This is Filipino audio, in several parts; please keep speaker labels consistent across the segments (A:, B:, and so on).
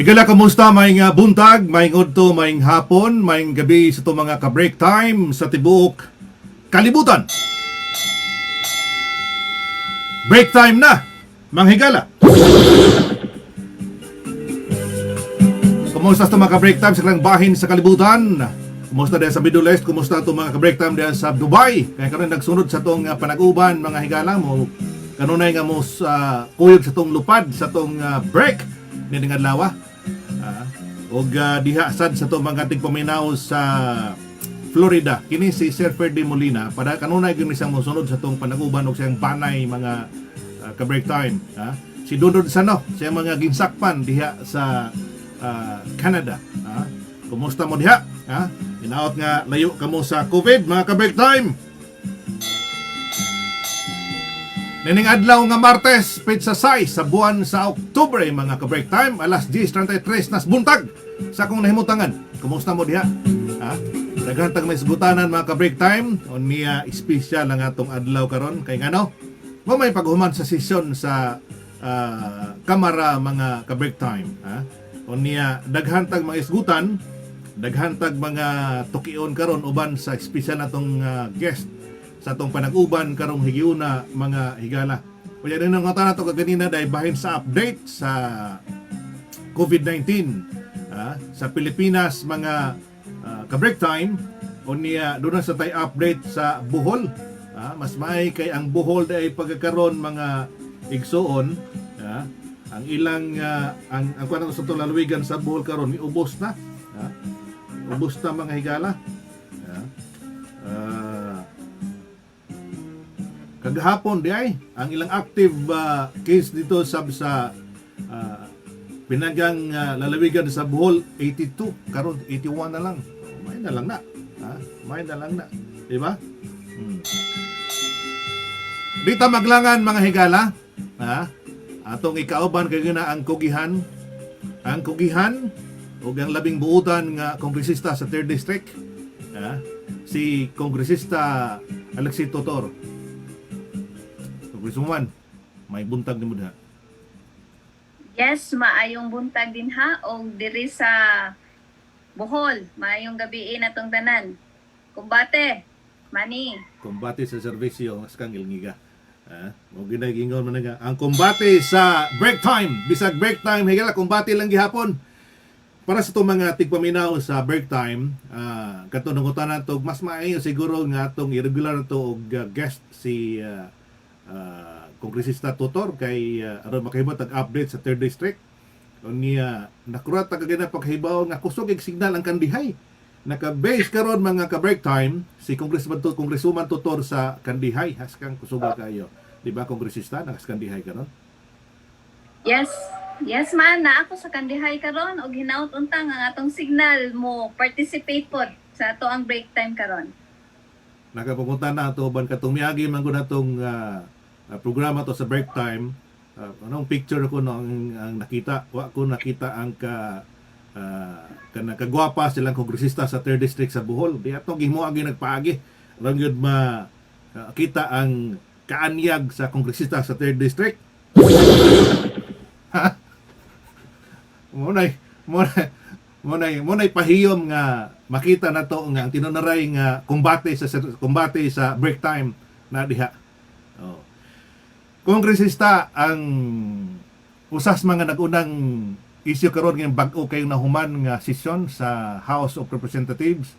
A: Igala, kamusta? Maing buntag, maing udto, maing hapon, maing gabi sa to mga ka-break time sa tibuok kalibutan. Break time na, manghigala. Kumusta sa mga ka-break time sa klang bahin sa kalibutan? Kumusta dahil sa Middle East? Kumusta itong mga ka-break time dahil sa Dubai? Kaya karon nagsunod sa itong panag-uban, mga higala mo. Kanunay nga mo kuyog sa itong lupad, sa itong break ni dengan lawa. Diha sad sa itong mga tigpaminaw sa Florida. Kini si Sir Ferdy Molina. Para kanunay gini siyang musunod sa itong panag-uban o siyang banay mga ka-break time. Si Dudod Sano, siya mga ginsakpan diha sa Canada. Kumusta mo diha? Inaot nga layo kamo sa COVID, mga ka-break time. Nining adlaw nga Martes, pizza size sa buwan sa Oktubre, mga ka-break time, alas 10:33 nas buntag sa akong nahimutangan. Kumusta mo diha? Naghantag may sugutanan, mga ka-break time. O niya espesyal ang atong adlaw karon kay ngano? Mo may paghuman sa sesyon sa kamara, mga ka-break time. O niya daghantag mga isgutan, daghantag mga tukion karon uban sa espesyal natong guest sa atong panag-uban karong higiuna, mga higala. Kaya din ang ngota nato kaganina dahil bahin sa update sa COVID-19 sa Pilipinas, mga ka-break time. O niya doon sa tay update sa Bohol. Mas may kay ang Bohol dahil pagkakaroon, mga igsoon. Ang ilang ang kuan sa itong lalawigan sa Bohol karon ubos na. Ubos na, mga higala. Kagahapon di ay ang ilang active case dito sa pinagang lalawigan sa Bohol 82, karon 81 na lang. May na lang na. May na lang na. Di ba? Dita maglangan, mga higala. Atong ikauban kay gina ang kugihan. Ang kugihan ug ang labing buutan nga kongresista sa 3rd District. Si Kongresista Alexis Totor. Congresswoman, may buntag ni mo diha.
B: Yes, maayong buntag din ha, o diri sa Bohol, maayong gabi natong tanan. Kumbate, mani.
A: Kumbate sa serbisyo, mas kang ilngiga. Mo ginagingon man nga ang kumbate sa break time, bisag break time higala kumbate lang gihapon. Para sa itong mga tigpaminaw sa break time, katunungutan nato mas maayo siguro nga atong irregular to og guest si Kongresista Tutor kay aron makahibot ang update sa 3rd District. Niya nakurat kagina paghibaw nga kusog ig signal ang Kandihay. Naka-base karon, mga ka-break time si Congresswoman Tutor sa Kandihay. Haskang kusuga kayo. Di ba, Kongresista, nakas Kandihay karon?
B: Yes man, na ako sa Kandihay karon og hinaut untang ang atong signal mo participate pod sa ato ang break time karon.
A: Nakapupunta na ito ban katong miagi man gud natong programa to sa break time. Anong picture ko no ang nakita, wa ko nakita ang kagwapa silang kongresista sa 3rd District sa Bohol. Di ato gimuagi nagpaagi lang gyud kita ang kaanyag sa kongresista sa 3rd District. Munay pahiyom nga makita na to nga ang tinunaray nga kumbate sa break time na diha. Kongresista ang usas mga nagunang isyu karon nga bag-o kayo nahuman nga sesyon sa House of Representatives.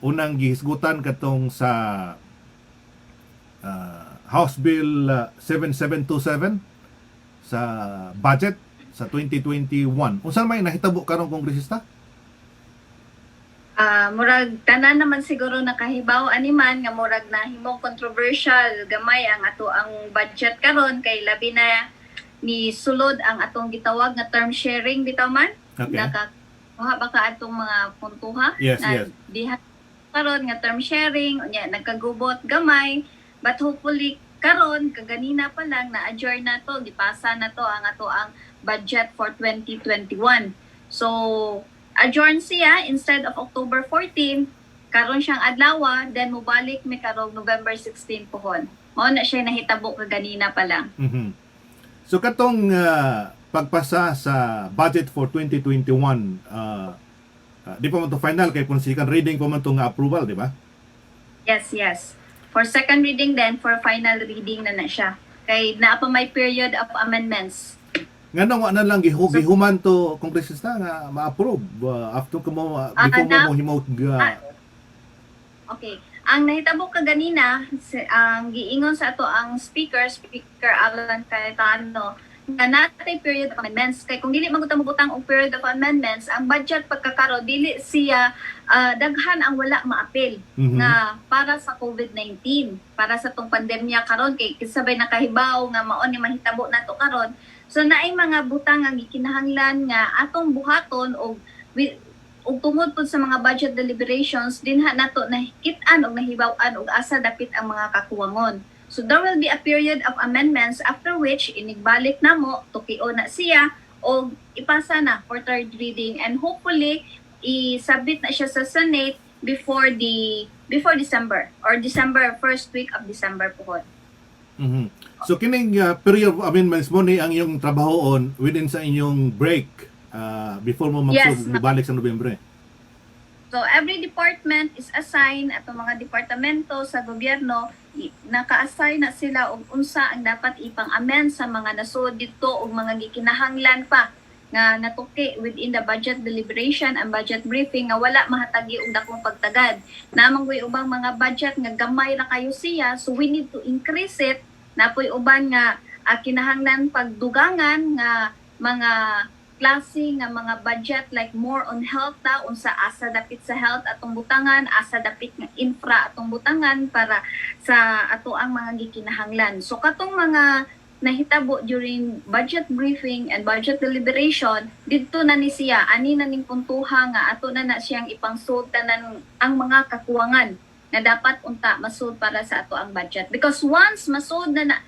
A: Unang gihisgutan katong sa House Bill 7727 sa budget sa 2021. Unsa may nahitabo karong kongresista?
B: Murag tanan naman siguro nakahibaw animan nga murag nahimong controversial gamay ang ato ang budget karon kay labi na ni sulod ang atong gitawag nga term sharing bitaw man.
A: Okay.
B: Nakakuha ba ka atong mga puntuha?
A: Yes.
B: Diha karon nga term sharing unya nagkagubot gamay, but hopefully karon kaganina pa lang na adjourn na to, gipasa na to ang ato ang budget for 2021. So adjourn siya instead of October 14, karon siyang adlaw, then mubalik mi karong November 16 pohon. Mao na siya nahitabo kaganina pa lang.
A: So katong pagpasa sa budget for 2021, di pa man to final kay kung second reading pa man to nga approval, di ba?
B: Yes. For second reading then, for final reading na siya. Kay naa pa may period of amendments.
A: Nga nang wa na lang gihuman to kongresista nga ma-approve after ko mo before mo himot
B: Okay. Ang nahitabo ka ganina, ang giingon sa ato ang Speaker Alan Cayetano, nga natay period of amendments. Kay kung dili magutang og period of amendments, ang budget pagkakaro dili siya daghan ang wala maapil nga para sa COVID-19, para sa tong pandemya karon kay kisabay nakahibaw nga mao ni mahitabo nato karon. So naay mga butang ang gikinahanglan nga atong buhaton og tungod po sa mga budget deliberations dinha nato nahikit-an og nahibaw-an og asa dapit ang mga kakuwangon. So there will be a period of amendments after which inigbalik namo tukio na siya o ipasa na for third reading and hopefully i-submit na siya sa Senate before December or December, first week of December po.
A: So kining period of amendments mo ni ang iyong trabahoon within sa inyong break before mo magbalik sa Nobyembre.
B: So every department is assigned ato mga departamento sa gobyerno naka-assign na sila og unsa ang dapat ipang-amend sa mga nasud dito og mga gikinahanglan pa nga natuki within the budget deliberation and budget briefing nga wala mahatagi og dakong pagtagad. Namang way ubang mga budget nga gamay ra kayo siya, so we need to increase it. Napoy uban nga kinahanglan pagdugangan nga mga klase nga mga budget like more on health ta unsa asa dapit sa health atong butangan, asa dapit nga infra atong butangan para sa ato ang mga gikinahanglan. So katong mga nahitabo during budget briefing and budget deliberation, didto na ni siya ani na ning puntuha nga ato na siyang ipangsud tanan ang mga kakuwangan nga dapat unta masud para sa ato ang budget. Because once masud na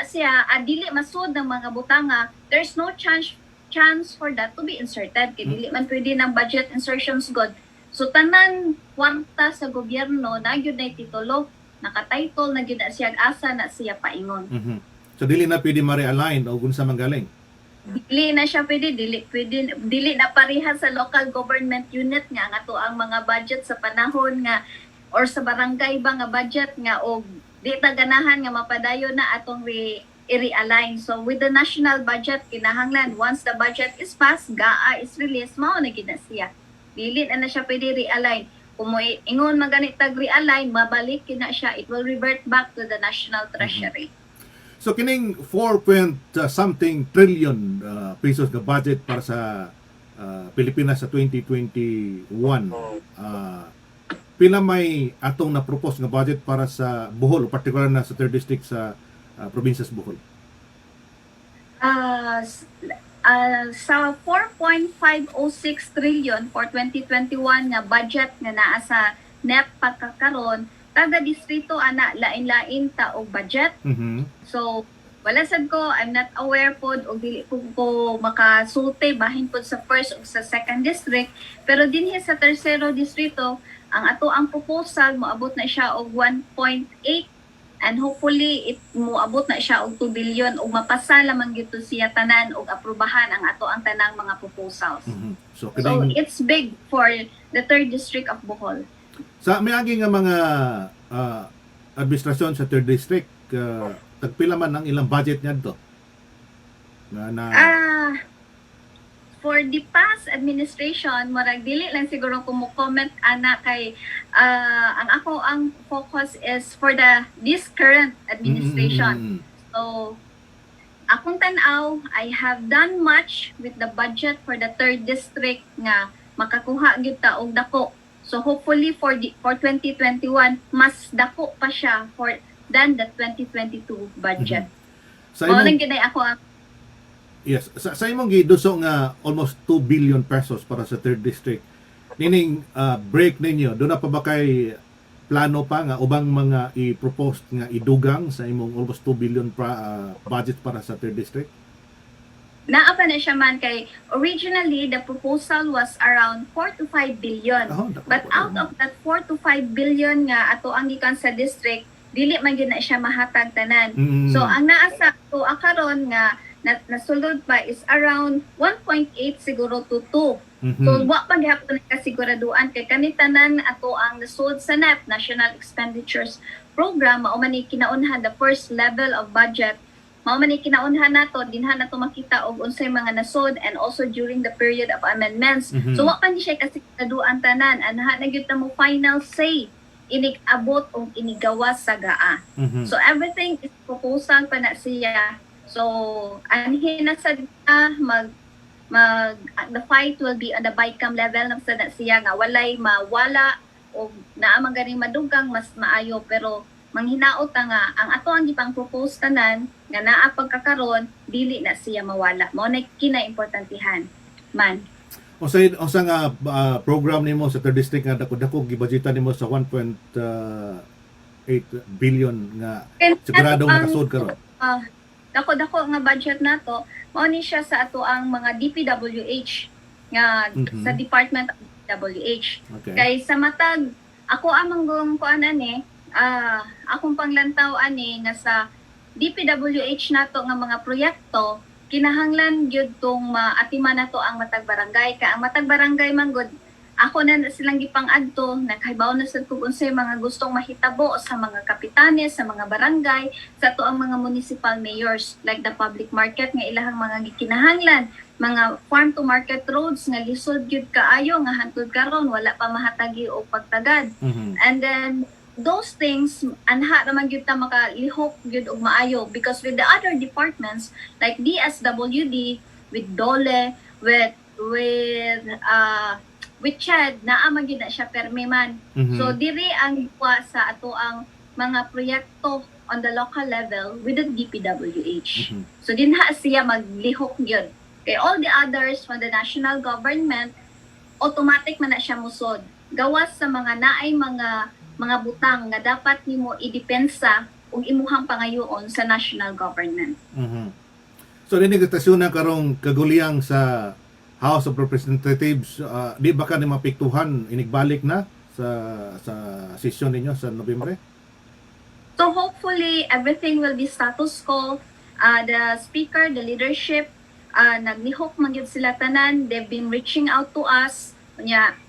B: siya, dili masud ng mga butanga, there's no chance for that to be inserted. Kaya dili man pwede ng budget insertions god. So tanan kwarta sa gobyerno na gyud na titulo, naka-title na gyud na siya asa na siya paingon.
A: So dili na pwede ma-realign o unsa man galing.
B: Dili na siya pwede, dili na pareha sa local government unit nga ato ang mga budget sa panahon nga or sa barangay ba nga budget nga og di ta ganahan nga mapadayon na atong i-realign. So with the national budget kinahanglan once the budget is passed, GAA is released, mao na gid na siya. Dili na siya pwede realign. Kung mo ingon maganit tag realign, mabalik kina siya, it will revert back to the national treasury.
A: So kining 4.something trillion pesos nga budget para sa Pilipinas sa 2021, pila may atong na-propose nga budget para sa Bohol, o particular na sa 3rd district sa probinsya sa Bohol?
B: Sa 4.506 trillion for 2021 nga budget nga naa sa NEP pagkakaron, taga distrito ana lain-lain ta og budget. So wala sad ko, I'm not aware pod og dili ko makasulti bahin pod sa first o sa second district, pero dinhi sa tercero distrito ang ato ang proposal moabot na siya og 1.8 and hopefully it moabot na siya og 2 billion ug mapasa lamang gyud siya tanan og aprubahan ang ato ang tanang mga proposals. So it's big for the 3rd district of Bohol.
A: Sa miagi nga mga administrasyon sa 3rd district, tagpila man ang ilang budget niadto?
B: For the past administration, marag dili lang siguro ko mo comment ana kay ang focus is for this current administration. So akong tan-aw, I have done much with the budget for the 3rd district nga makakuha gyud ta og dako. So hopefully for 2021 mas dako pa siya than the 2022 budget.
A: Sa imong
B: ginay ako
A: yes, sa imong giduso nga almost 2 billion pesos para sa 3rd district. Nining break ninyo, do na pa ba kay plano pa nga ubang mga i-propose nga idugang sa imong almost 2 billion budget para sa 3rd district?
B: Naa pa na siya man kay originally the proposal was around 4 to 5 billion. But out of that 4 to 5 billion nga ato ang gikan sa district, dili man gyud na siya mahatag tanan. So ang naa sa to karon nga nasulod pa is around 1.8 siguro to 2.
A: Mhm.
B: So, wa pa gihapon kasiguraduan kay kanitanan ato ang nasud sa NEP, National Expenditures Program, mao man ni kinaunhan the first level of budget. Mao man ni kinaunhan nato, dinha nato makita og unsay mga nasud and also during the period of amendments.
A: Mhm.
B: So, wa pa ni siya kasiguraduan tanan, anha na gyud ta mo final say inig abot o inigawas sa GAA.
A: Mhm.
B: So, everything is proposal pa na siya. So, anhin na sa the fight will be on the BICAM level na sa siya nga walay mawala o naamang ganing madugang mas maayo, pero manghinaot ta nga ang ato ang gipang propose tanan nga naa pagkakaron dili na siya mawala. Mao na kinaimportantihan man.
A: Usa nga program nimo sa third district nga dako gibudgetan nimo sa 1.8 billion nga siguradong nakasud karon.
B: Dako nga budget nato, mao ni siya sa ato ang mga DPWH nga
A: Mhm.
B: sa Department of DPWH.
A: Okay.
B: Kay sa matag ako amang gong kuan ani, akong panglantaw ani nga sa DPWH nato nga mga proyekto kinahanglan gyud tong maatiman nato ang matag barangay, ka ang matag barangay man gud ako na silang gipang-adto, nakahibaw na sad kung unsay mga gustong mahitabo sa mga kapitanes, sa mga barangay, sa to ang mga municipal mayors, like the public market nga ilahang mga gikinahanglan, mga farm to market roads nga lisod gyud kaayo nga hantud karon wala pa mahatagi og pagtagad.
A: Mhm.
B: And then those things anha naman gyud ta makalihok gyud og maayo, because with the other departments like DSWD, with DOLE, with CHED, naaman yun na siya perme man.
A: Mhm.
B: So, diri ang iwa sa ato ang mga proyekto on the local level with the DPWH.
A: Mhm.
B: So, dinha siya maglihok yun. Kay all the others from the national government, automatic man na siya musod. Gawas sa mga naay mga butang nga dapat nimo idepensa ug imuhang pangayoon sa national government.
A: Mhm. So dinig tasyon na karong kaguliyang sa House of Representatives, di ba ka ni mapiktuhan inigbalik na sa sesyon ninyo sa Nobyembre?
B: So hopefully everything will be status quo. The speaker, the leadership, naglihok man gyud sila tanan. They've been reaching out to us. Nya,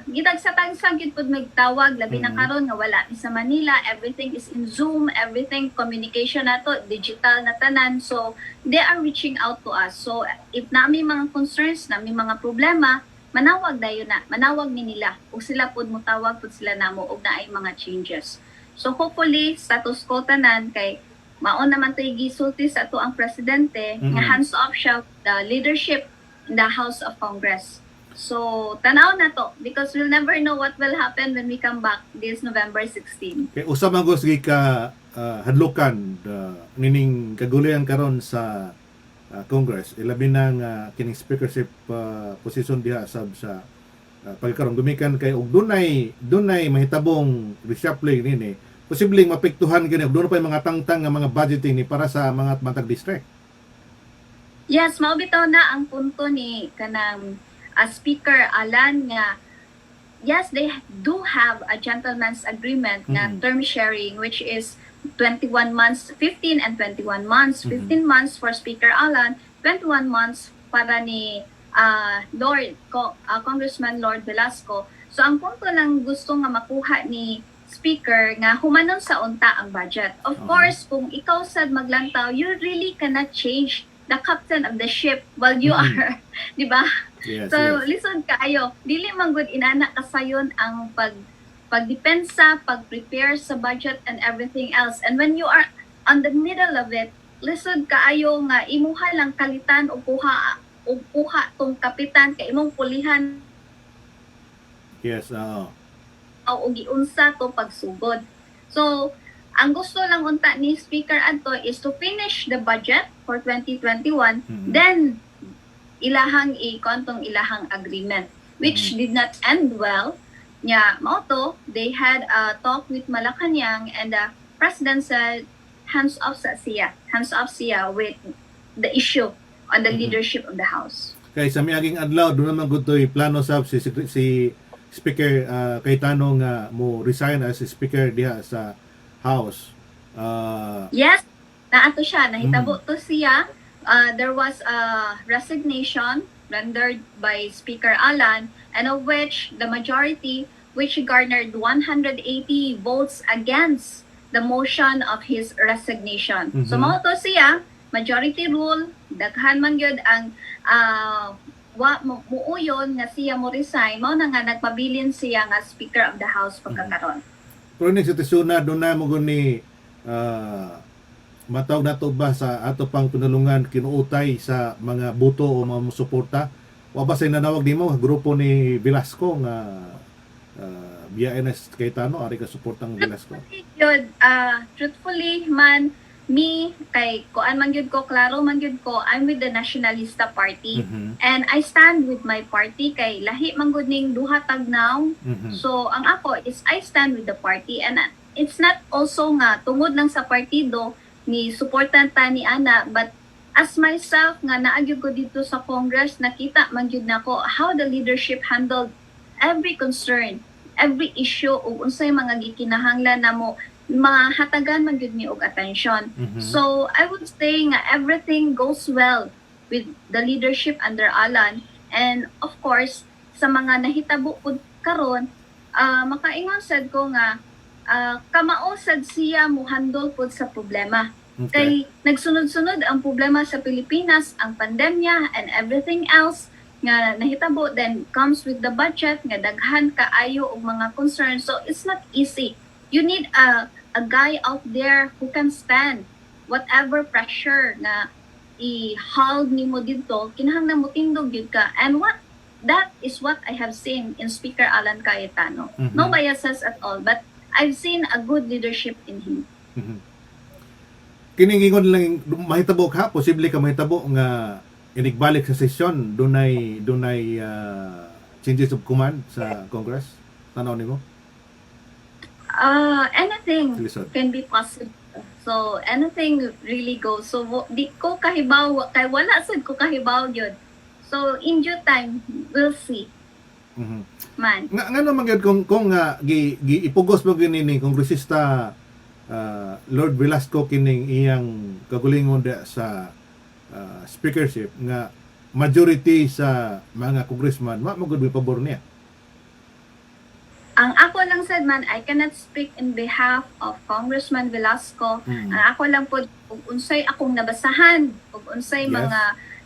B: gidagsatag-sag gyud pud magtawag labi na karon nga wala ni sa Manila. Everything is in Zoom, everything communication nato digital na tanan. So they are reaching out to us. So if nami mga concerns, nami mga problema, manawag dayon na, manawag ni nila. Ug sila pud mutawag pud sila namo og naay mga changes. So hopefully status quo tanan kay maon naman to'y gisulti sa ato ang presidente nga hands off siya the leadership in the House of Congress. So tanaw na to because we'll never know what will happen when we come back this November 16.
A: Kay usa man gud ka hadlukan nining kaguluyan karon sa Congress, ilabi na nga kining speakership position diha sab sa pagkaron gumikan kay og dunay mahitabong reshuffling nini, posibleng mapektuhan kini og dunay pa mga tangtang nga mga budgeting ni para sa mga matag district.
B: Yes, mao bitaw na ang punto ni kanang Speaker Alan nga yes, they do have a gentleman's agreement na term sharing which is 21 months, 15 and 21 months. 15 months for Speaker Alan, 21 months para ni Congressman Lord Velasco. So ang punto lang gusto nga makuha ni Speaker nga humanon sa unta ang budget. Of course, kung ikaw sad maglantaw, you really cannot change the captain of the ship while you are, di ba?
A: Yes,
B: So,
A: yes.
B: listen kaayo, dili man gud inana kasayon ang pagdepensa, pag-prepare sa budget and everything else. And when you are on the middle of it, listen kaayo nga imuha lang kalitan o kuha tong kapitan kay imong pulihan
A: Yes,
B: o giunsa to pagsugod. So, ang gusto lang unta ni Speaker Adto is to finish the budget for 2021, then ilahang ikontong ilahang agreement, which did not end well. Nya, mao they had a talk with Malacanang and the President said, hands off siya with the issue on the leadership of the House.
A: kay sa miaging adlaw doon naman gud toy plano sab si Speaker Cayetano nga mo resign as Speaker diha sa House.
B: Yes, naato siya, nahitabo to siya there was a resignation rendered by Speaker Alan, and of which the majority, which garnered 180 votes against the motion of his resignation. So
A: Mhm.
B: mao to siya, majority rule, daghan man gyud ang muuyon nga siya mo resign, mao na nga nagpabilin siya nga Speaker of the House pagkakaron.
A: Pero ni sitwasyon na doon na mo guni matawag na to ba sa ato pang pinulungan kinuutay sa mga buto o mga musuporta, wa ba say nanawag nimo grupo ni Velasco nga BINS Cayetano ari ka suportang Velasco?
B: Yun, truthfully man, me, kay koan man gyud ko, klaro man gyud ko, I'm with the Nationalista Party.
A: Mhm.
B: And I stand with my party kay lahi man gud ning duha tagnaw.
A: Mhm.
B: So ang ako is I stand with the party, and it's not also nga tungod lang sa partido ni suportan ta ni ana, but as myself nga naagyo ko dito sa Congress, nakita man gyud nako how the leadership handled every concern, every issue ug unsay mga gikinahanglan namo mahatagan man gyud ni og attention.
A: Mhm.
B: So I would say nga everything goes well with the leadership under Alan, and of course sa mga nahitabo pud karon, makaingon sad ko nga kamao sad siya mo handle pud sa problema.
A: Okay.
B: Kay nagsunod-sunod ang problema sa Pilipinas, ang pandemya and everything else nga nahitabo, then comes with the budget nga daghan kaayo og mga concerns. So it's not easy. You need a guy out there who can stand whatever pressure na i-hold nimo dito, kinahanglan mo tindog gyud ka. And that is what I have seen in Speaker Alan Cayetano.
A: Mhm.
B: No biases at all, but I've seen a good leadership in him.
A: Mhm. Kining ingon lang mahitabo ka, posible ka mahitabo nga inigbalik sa sesyon dunay changes of command sa Congress. Tanaw nimo?
B: Anything
A: Lisod.
B: can be possible. So anything really goes. So di ko kahibaw, kay wala sad ko kahibaw yun. So in due time, we'll see.
A: Mhm.
B: Man.
A: Nga naman gyud kung ipugos mo gini ni kongresista Lord Velasco kining iyang kagulingon sa speakership nga majority sa mga congressman magud pabor niya.
B: Ang ako lang sad man, I cannot speak in behalf of Congressman Velasco.
A: Mm.
B: Ang ako lang po, kung unsay akong nabasahan, kung unsay
A: Yes.
B: mga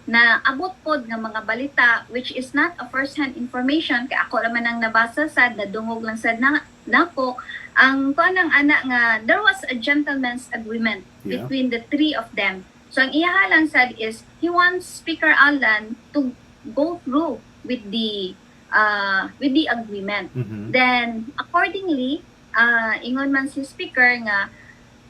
B: naabot pod nga mga balita, which is not a first-hand information, kaya ako naman ang nabasa sad, nadungog lang sad nako, ang kanang ana nga, there was a gentleman's agreement
A: Yeah.
B: between the three of them. So ang iyaha lang sad is, he wants Speaker Alan to go through with the agreement.
A: Mhm.
B: Then, accordingly, ingon man si Speaker nga,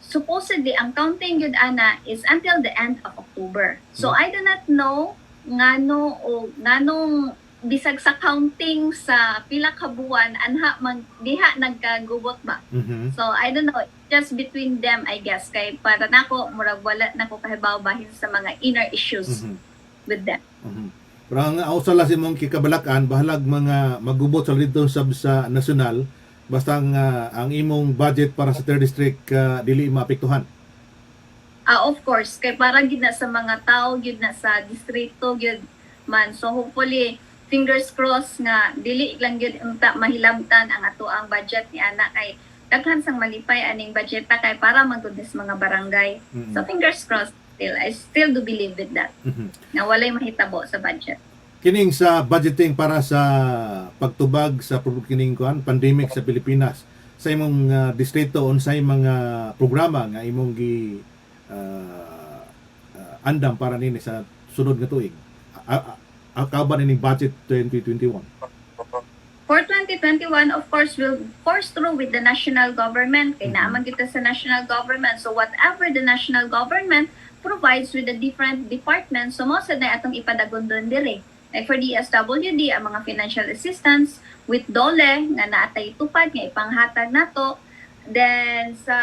B: supposedly, ang counting yun, ana, is until the end of October. So, I do not know nganong bisag sa counting sa pila ka buwan, anha diha nagkagubot ba?
A: Mhm.
B: So, I don't know, just between them, I guess. Kay para nako murag wala nako kahibaw bahin sa mga inner issues
A: Mhm.
B: with them.
A: Mhm. Pero ang ausala si mong kikabalakan, bahalag mga magubot sa dito sa nasyonal, basta ang imong budget para sa 3rd district dili maapektuhan.
B: Of course, kay para gid na sa mga tao, gid na sa distrito, gid man. So hopefully, fingers crossed nga dili lang gid unta mahilabtan ang ato ang budget ni ana, kay daghan sang malipay aning budget ta kay para magudnes mga barangay.
A: Mhm.
B: So fingers crossed. I still do believe with that.
A: Mhm.
B: Na walay mahitabo sa budget.
A: Kining sa budgeting para sa pagtubag sa kining pandemic sa Pilipinas, sa imong distrito unsay mga programa nga imong gi andam para nini sa sunod nga tuig? Kauban ining budget 2021.
B: For 2021, of course, we'll force through with the national government. Kaya naaman kita sa national government. So whatever the national government provides with the different departments, so most na atong ipadagon doon dire. Like for DSWD, ang mga financial assistance with DOLE, nga naatay tupad, nga ipanghatag nato. Then sa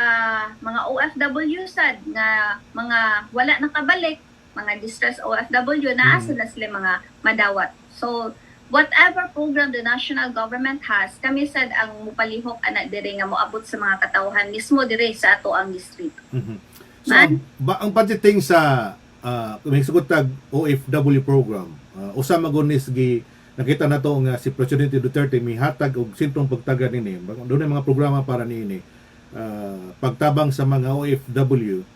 B: mga OFW sad, nga mga wala nakabalik, mga distressed OFW, naasa na sila mga madawat. So, whatever program the national government has, kami sad ang mupalihok ana dire nga moabot sa mga katawhan mismo dire sa ato ang distrito.
A: Mhm. So ang budgeting sa may sugot tag OFW program. Usa magunis gi nakita na to nga si Presidente Duterte may hatag og sentrong pagtaga nini. Doon mga programa para niini. Pagtabang sa mga OFW,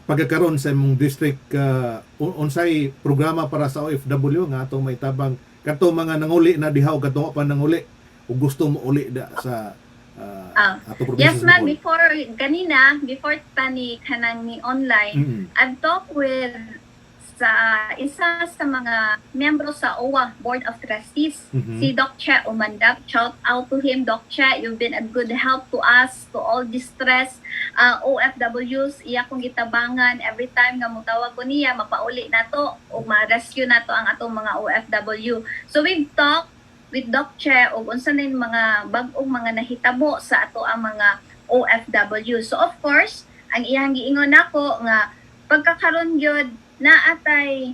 A: pagkakaroon sa imong district, unsay programa para sa OFW nga atong may tabang kadto mga nanguli na diha o kadto pa nanguli o gusto mo uli da sa ato probinsya.
B: Yes, ma'am. Before tani kanang ni online, I've talked with sa isa sa mga miyembro sa OWA Board of Trustees, si Doc Che Umandak. Shout out to him, Doc Che. You've been a good help to us, to all distressed OFWs. Iya kong gitabangan every time nga mutawag ko niya, mapauli na to o ma-rescue na to ang atong mga OFW. So we've talked with Doc Che o unsa na yung mga bag-ong mga nahitabo sa ato ang mga OFW. So of course, ang iyang giingon nako nga pagkakaroon gyud na atay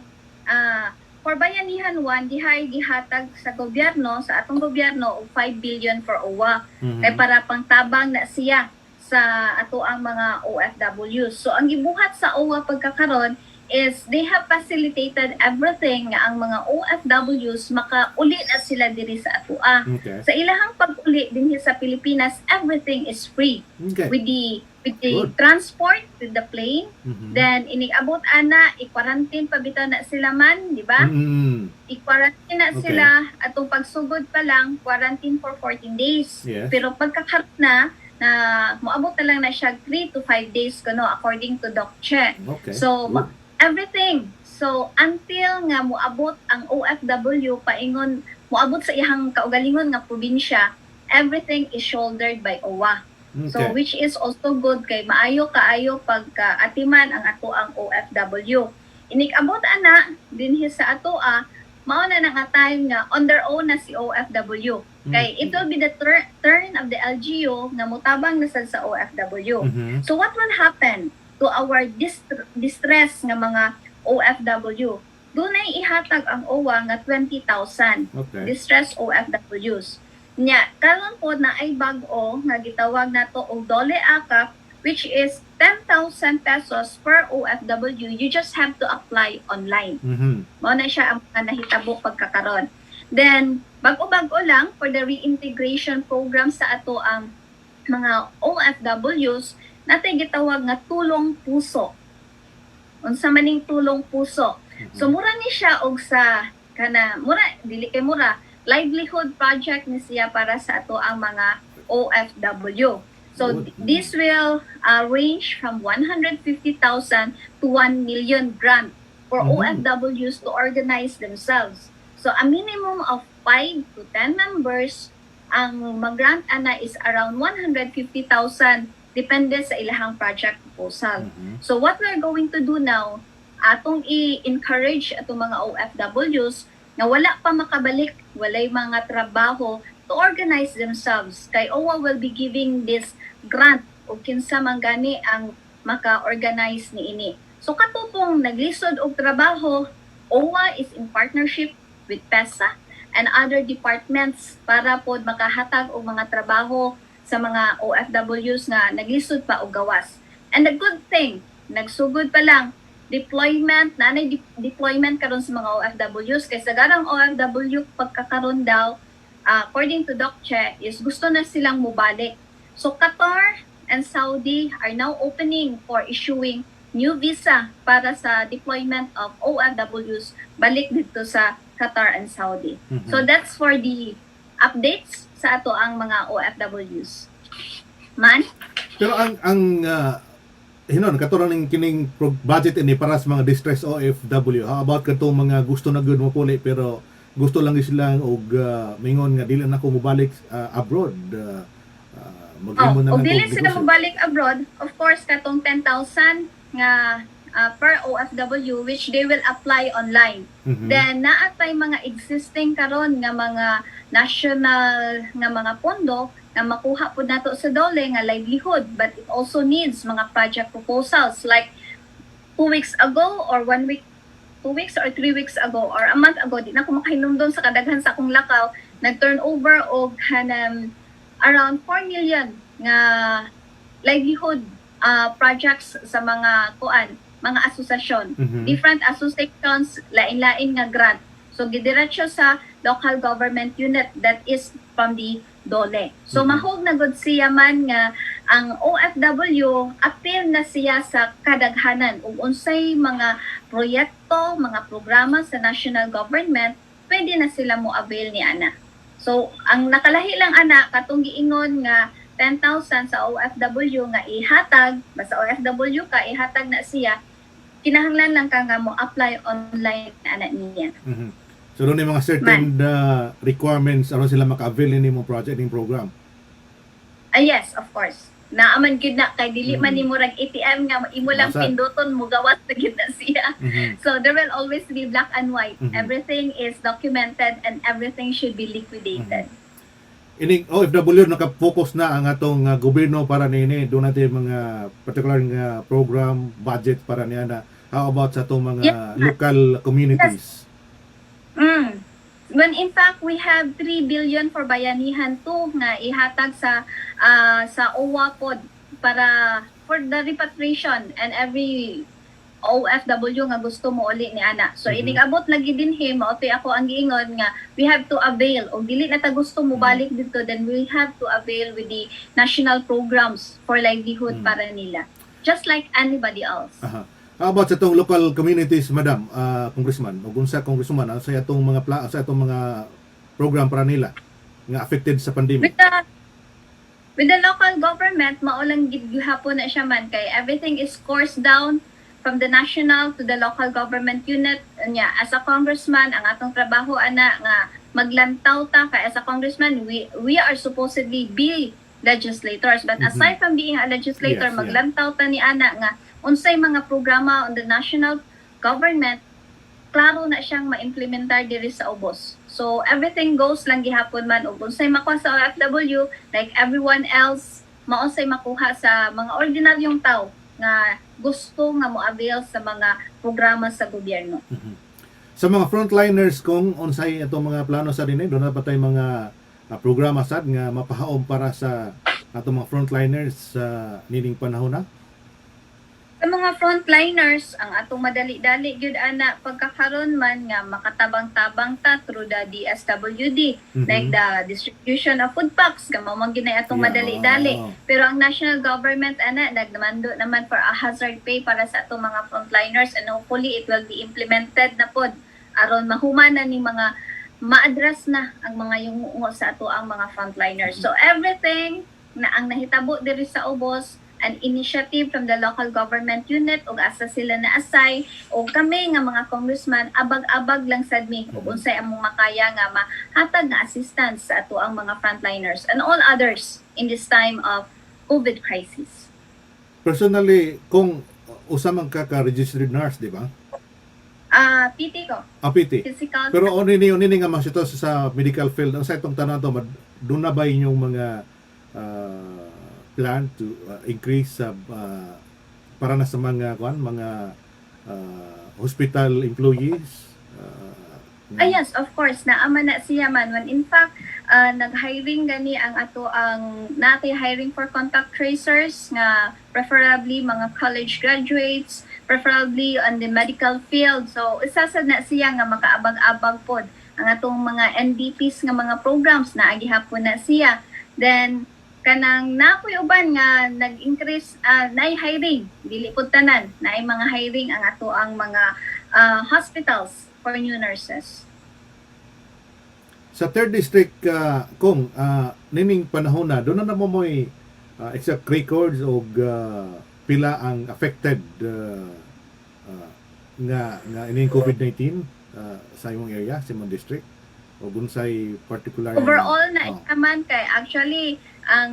B: for Bayanihan 1 dihay gihatag sa gobyerno, sa atong gobyerno og 5 billion for OWA kay para pangtabang na siya sa ato ang mga OFWs. So ang gibuhat sa OWA pagkakaron is they have facilitated everything nga ang mga OFWs makauli na sila diri sa atoa.
A: Okay.
B: Sa ilahang pag-uli dinhi sa Pilipinas, everything is free.
A: Okay.
B: With the
A: Good.
B: transport, with the plane, then iniabot ana, i-quarantine pa bitaw na sila man, di ba? I-quarantine na
A: Okay.
B: sila, atong pagsugod pa lang, quarantine for 14 days.
A: Yes.
B: Pero pagkakaroon na moabot na lang na siya 3 to 5 days kuno according to Doc Che.
A: Okay.
B: So,
A: Good.
B: everything. So, until nga moabot ang OFW, paingon, moabot sa ihang kaugalingon nga probinsya, everything is shouldered by OWA. So,
A: Okay.
B: which is also good kay maayo kaayo pagka-atiman ang ato ang OFW. Inik-abot ana, dinhi sa atoa, mao na nga time nga on their own na si OFW. Kay it will be the turn of the LGU nga mutabang na sad sa OFW. So, what will happen to our distress nga mga OFW? Dunay ihatag ang OWA nga 20,000
A: Okay.
B: distress OFWs. Nya, karon po na ay bag-o nga gitawag nato og Dole AKAP, which is 10,000 pesos per OFW. You just have to apply online. Mao na siya ang mga nahitabo pagkakaron. Then, bago-bago lang for the reintegration program sa ato ang mga OFWs, natay gitawag nga tulong puso. Unsa maning tulong puso? So mura ni siya og sa mura dili kay mura, livelihood project ni siya para sa ato ang mga OFW. So this will range from 150,000 to 1 million grant for OFWs to organize themselves. So a minimum of 5 to 10 members ang mag-grant ana is around 150,000 depende sa ilahang project proposal. So what we're going to do now, atong i-encourage atong mga OFWs na wala pa makabalik, walay mga trabaho to organize themselves. Kay OWA will be giving this grant o kinsa man gani ang maka-organize niini. So katupong naglisod og trabaho, OWA is in partnership with PESA and other departments para pod makahatag og mga trabaho sa mga OFWs nga naglisod pa og gawas. And the good thing, nagsugod pa lang deployment, deployment karon sa mga OFWs kay sa garang OFW pagkakaroon daw, according to Doc Che, is gusto na silang mubalik. So Qatar and Saudi are now opening for issuing new visa para sa deployment of OFWs balik dito sa Qatar and Saudi. So that's for the updates sa ato ang mga OFWs. Man?
A: Pero ang hinon katulad ning kining budget ini para sa mga distress OFW. How about kadtong mga gusto na gyud mo puli pero gusto lang silang og mingon nga dili na ko mobalik abroad.
B: O dili sila mobalik abroad, of course katong 10,000 nga per OFW which they will apply online. Then naatay mga existing karon nga mga national nga mga pondo na makuha po nato sa DOLE nga livelihood, but it also needs mga project proposals like 2 weeks ago or 1 week, 2 weeks or 3 weeks ago or a month ago, di na ko makahinumdon sa kadaghan sa akong lakaw, nag-turnover og around 4 million nga livelihood projects sa mga mga asosasyon.
A: Mhm.
B: Different associations, lain-lain nga grant. So gidiretso sa local government unit that is from the DOLE. So
A: Mhm.
B: mahog na gud siya man nga ang OFW appeal na siya sa kadaghanan ug unsay mga proyekto, mga programa sa national government, pwede na sila mo avail ni ana. So ang nakalahi lang ana katong giingon nga 10,000 sa OFW nga ihatag, basta OFW ka ihatag na siya, kinahanglan lang ka nga mo apply online ana niya.
A: Mhm. So doon yung mga certain requirements aron sila maka-avail ni mo project ning program.
B: Yes, of course. Naaman gid na kay dili man
A: Mhm.
B: nimo rag ATM nga imo lang
A: Basa.
B: pinduton mo gawas na gid na siya.
A: Mhm.
B: So there will always be black and white.
A: Mhm.
B: Everything is documented and everything should be liquidated.
A: Ining OFW naka-focus na ang atong gobyerno para nini doon natin mga particular nga program budget para niya na how about sa atong mga
B: Yeah.
A: local communities.
B: When in fact we have 3 billion for bayanihan too nga ihatag sa OWA pod para for the repatriation and every OFW nga gusto mo uli ni ana. So
A: Mhm.
B: ining abot lagi dinhi maotoy ako ang giingon nga we have to avail og dili na ta gusto mo balik dito, then we have to avail with the national programs for livelihood
A: Mhm.
B: para nila. Just like anybody else.
A: Aha. How about sa itong local communities, Madam, Congressman, o kung sa Congressman, sa itong mga program para nila nga affected sa pandemic?
B: With the local government, maulang gihapon na siya man kay everything is coursed down from the national to the local government unit. Nya, as a congressman, ang atong trabaho ana nga maglantaw ta kay as a congressman, we are supposedly be legislators, but
A: Mhm.
B: aside from being a legislator,
A: Yes, yeah.
B: maglantaw ta ni ana nga unsay mga programa on the national government klaro na siyang ma-implementar diri sa ubos. So everything goes lang gihapon man ug unsay makuha sa OFW like everyone else mausay makuha sa mga ordinaryong tao nga gusto nga mo-avail sa mga programa sa gobyerno.
A: Mhm. Sa mga frontliners, kung unsay itong mga plano sa dinay, doon na ba tayo mga programa sad nga mapahaom para sa atong mga frontliners sa nining panahon na?
B: Sa mga frontliners, ang atong madali-dali gyud ana pagkakaron man nga makatabang-tabang ta through the DSWD,
A: Mhm.
B: like the distribution of food packs, kamo man ginay atong
A: Yeah.
B: madali-dali. Pero ang national government ana nagdemando naman for a hazard pay para sa atong mga frontliners, and hopefully it will be implemented na pod aron mahuman na ni mga ma-address na ang mga yungo sa ato ang mga frontliners. So everything na ang nahitabo diri sa ubos, an initiative from the local government unit ug asa sila na assign o kami nga mga congressman abag-abag lang sad mi ug unsay among makaya nga mahatag nga assistance sa ato ang mga frontliners and all others in this time of COVID crisis.
A: Personally, kung usa man ka registered nurse, di ba?
B: PT ko,
A: PT.
B: physical.
A: Pero unini nga mga sitwasyon sa medical field, ang sa itong tanan to, doon na ba inyong mga plan to increase para na sa mga hospital employees?
B: Yes, of course. Naaman na siya man. When in fact, nag-hiring gani ang ato ang hiring for contact tracers nga preferably mga college graduates, preferably on the medical field. So, isasad na siya nga makaabag-abag pod ang atong mga NDPs nga mga programs na agihapon na siya. Then, kanang napoy uban nga nag-increase naay hiring dili pud tanan naay mga hiring ang ato ang mga hospitals for new nurses.
A: Sa 3rd district, kung nining panahon na, doon na mo mo'y exact records o pila ang affected nga ining COVID-19 sa imong area, sa imong district? O gunsay particular
B: Overall na ikaman kay actually ang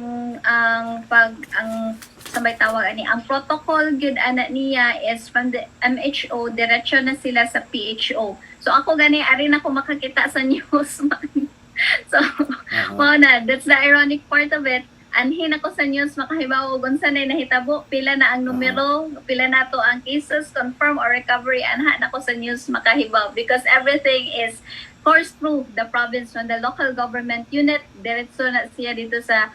B: sabay tawag ani ang protocol gyud ana niya is from the MHO diretso na sila sa PHO. So ako gani ari na ko makakita sa news man. So mo na that's the ironic part of it. Anhin ako sa news makahibaw og unsa nay nahitabo, pila na ang numero, pila na to ang cases confirm or recovery, anha na ko sa news makahibaw because everything is course through the province from the local government unit diretso na siya dito sa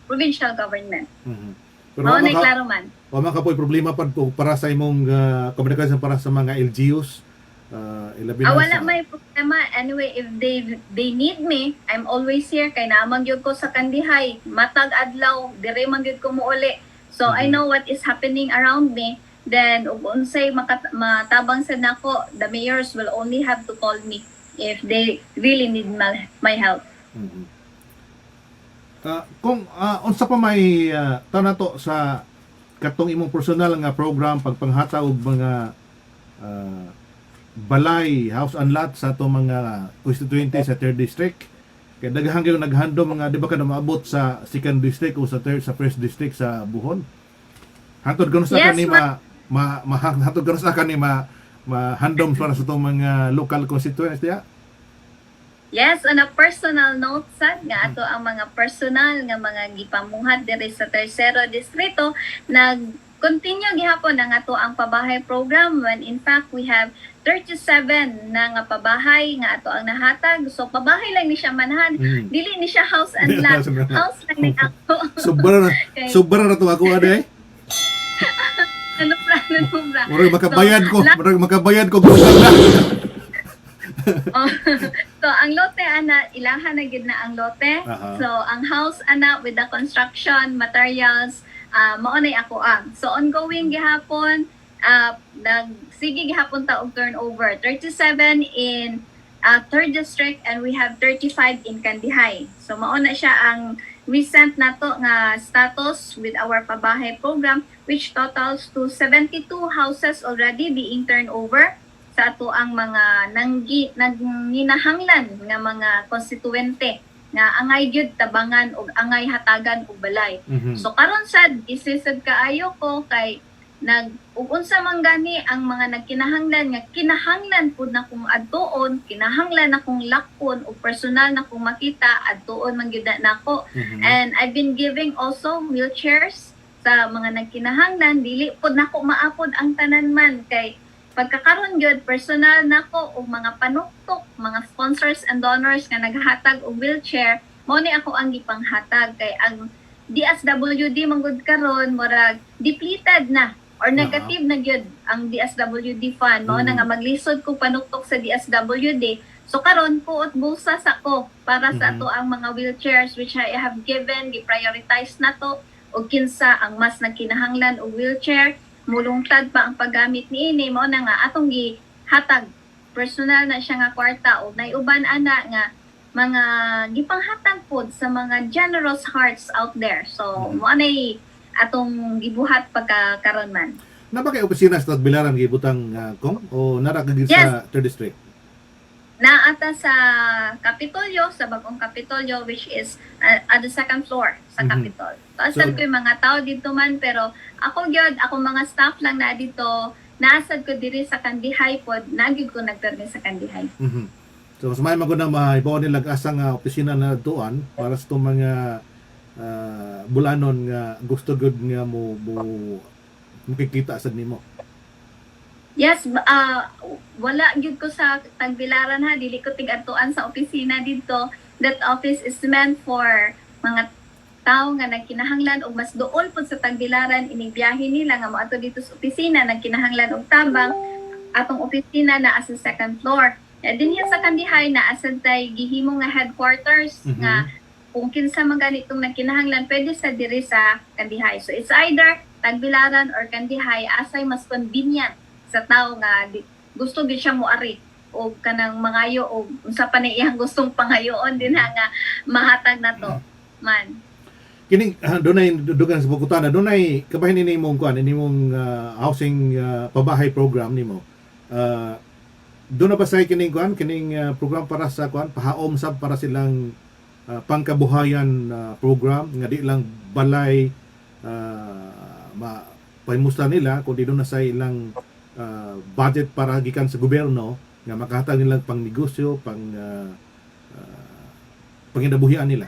B: provincial government.
A: Mhm.
B: Mao na klaro man.
A: O makapoy problema pa po para sa imong komunikasyon para sa mga LGUs. Ilabi na
B: Wala
A: sa...
B: may problema. Anyway, if they need me, I'm always here. Kay naman gyud ko sa Kandihay. Matag adlaw, dire man gyud ko muuli. So I know what is happening around me. Then ug unsay matabang sa nako, the mayors will only have to call me if they really need my help.
A: Mhm. Kung unsa pa may tanato sa katong imong personal nga program pagpanghata og mga balay, house and lot sa atong mga constituente sa 3rd district, kay daghan kayo naghandom mga di ba kada maabot sa 2nd district o sa 1st district sa Buhon. Hantod gano sa
B: Yes,
A: kani hantod gano sa kani mahandom para sa atong mga local constituents diya.
B: Yes, on a personal note, sad nga ato ang mga personal nga mga gipamuhat diri sa Tercero Distrito nag-continue gihapon ang ato ang pabahay program when in fact we have 37 na nga pabahay nga ato ang nahatag. So pabahay lang ni siya manahan, dili ni siya house and lot. House lang ni ako.
A: Sobra na to ako ade.
B: Ano bra?
A: Murag makabayad ko
B: So ang lote ana ilahan na gid na ang lote. So ang house ana with the construction materials mao nay ako ang. So ongoing gihapon nagsige gihapon ta og turnover 37 in 3rd district and we have 35 in Kandihay. So mao na siya ang recent nato nga status with our pabahay program which totals to 72 houses already being turned over sa ato ang mga nangginahanglan nga mga konstituente nga angay gyud tabangan og angay hatagan og balay. So karon sad isisad kaayo ko kay ug unsa man gani ang mga nagkinahanglan nga kinahanglan pud na kong adtuon, kinahanglan akong lakon o personal na kong makita adtuon man gyud nako. And I've been giving also wheelchairs sa mga nagkinahanglan, dili pud nako maapod ang tanan man kay pagkakaroon gyud personal nako og mga panuktok, mga sponsors and donors nga naghatag og wheelchair, mao ni ako ang gipanghatag kay ang DSWD manggod karon murag depleted na or negative na gyud ang DSWD fund. Mao na nga maglisod ko panuktok sa DSWD. So karon kuot busa sa ko para sa ato ang mga wheelchairs which I have given, gi-prioritize na to og kinsa ang mas nagkinahanglan og wheelchair. Mulungtad pa ang paggamit niini mo na nga atong gihatag personal na siya nga kwarta o naiuban ana nga mga gipanghatag pod sa mga generous hearts out there. So mo anay atong gibuhat pagkakaron man.
A: Na ba kay opisina sa Tagbilaran gibutang kong o nara kagid sa 3rd district?
B: Naata sa Kapitolyo, sa bagong Kapitolyo which is at the 2nd floor sa Capitol. Asad ko yung mga tao dito man pero ako gyud ako mga staff lang na dito naasad ko diri sa Kandihay pod nagyud ko nagpermi sa Kandihay.
A: So mas may maguna maibaw nila asang opisina na tuan para sa itong mga bulanon nga gusto gud nga mo makikita sad nimo.
B: Yes, wala gyud ko sa Tagbilaran ha, dili ko tig-adtuan sa opisina dito. That office is meant for mga tao nga nagkinahanglan og mas duol pud sa Tagbilaran inibiyahe nila nga moadto dito sa opisina nagkinahanglan og tabang atong opisina na sa 2nd floor. Dinhi sa Kandihay na asad tay gihimo nga headquarters nga kung kinsa man ganitong nagkinahanglan pwede sa diri sa Kandihay. So it's either Tagbilaran or Kandihay asay mas convenient sa tao nga gusto gid siya moari o kanang mangayo o unsa pa na iyang gustong pangayoon din nga mahatag na to man.
A: Kining dunay dugang sa Bukutana, dunay kabahin ni imong kuan inimong housing pabahay program nimo. Doon na ba sa kining kuan kining program para sa kuan pahaom sab para silang pangkabuhayan program nga di lang balay pahimusta nila kundi doon na sa ilang budget para gikan sa gobyerno nga makahatag nilang pang negosyo, panginabuhian nila.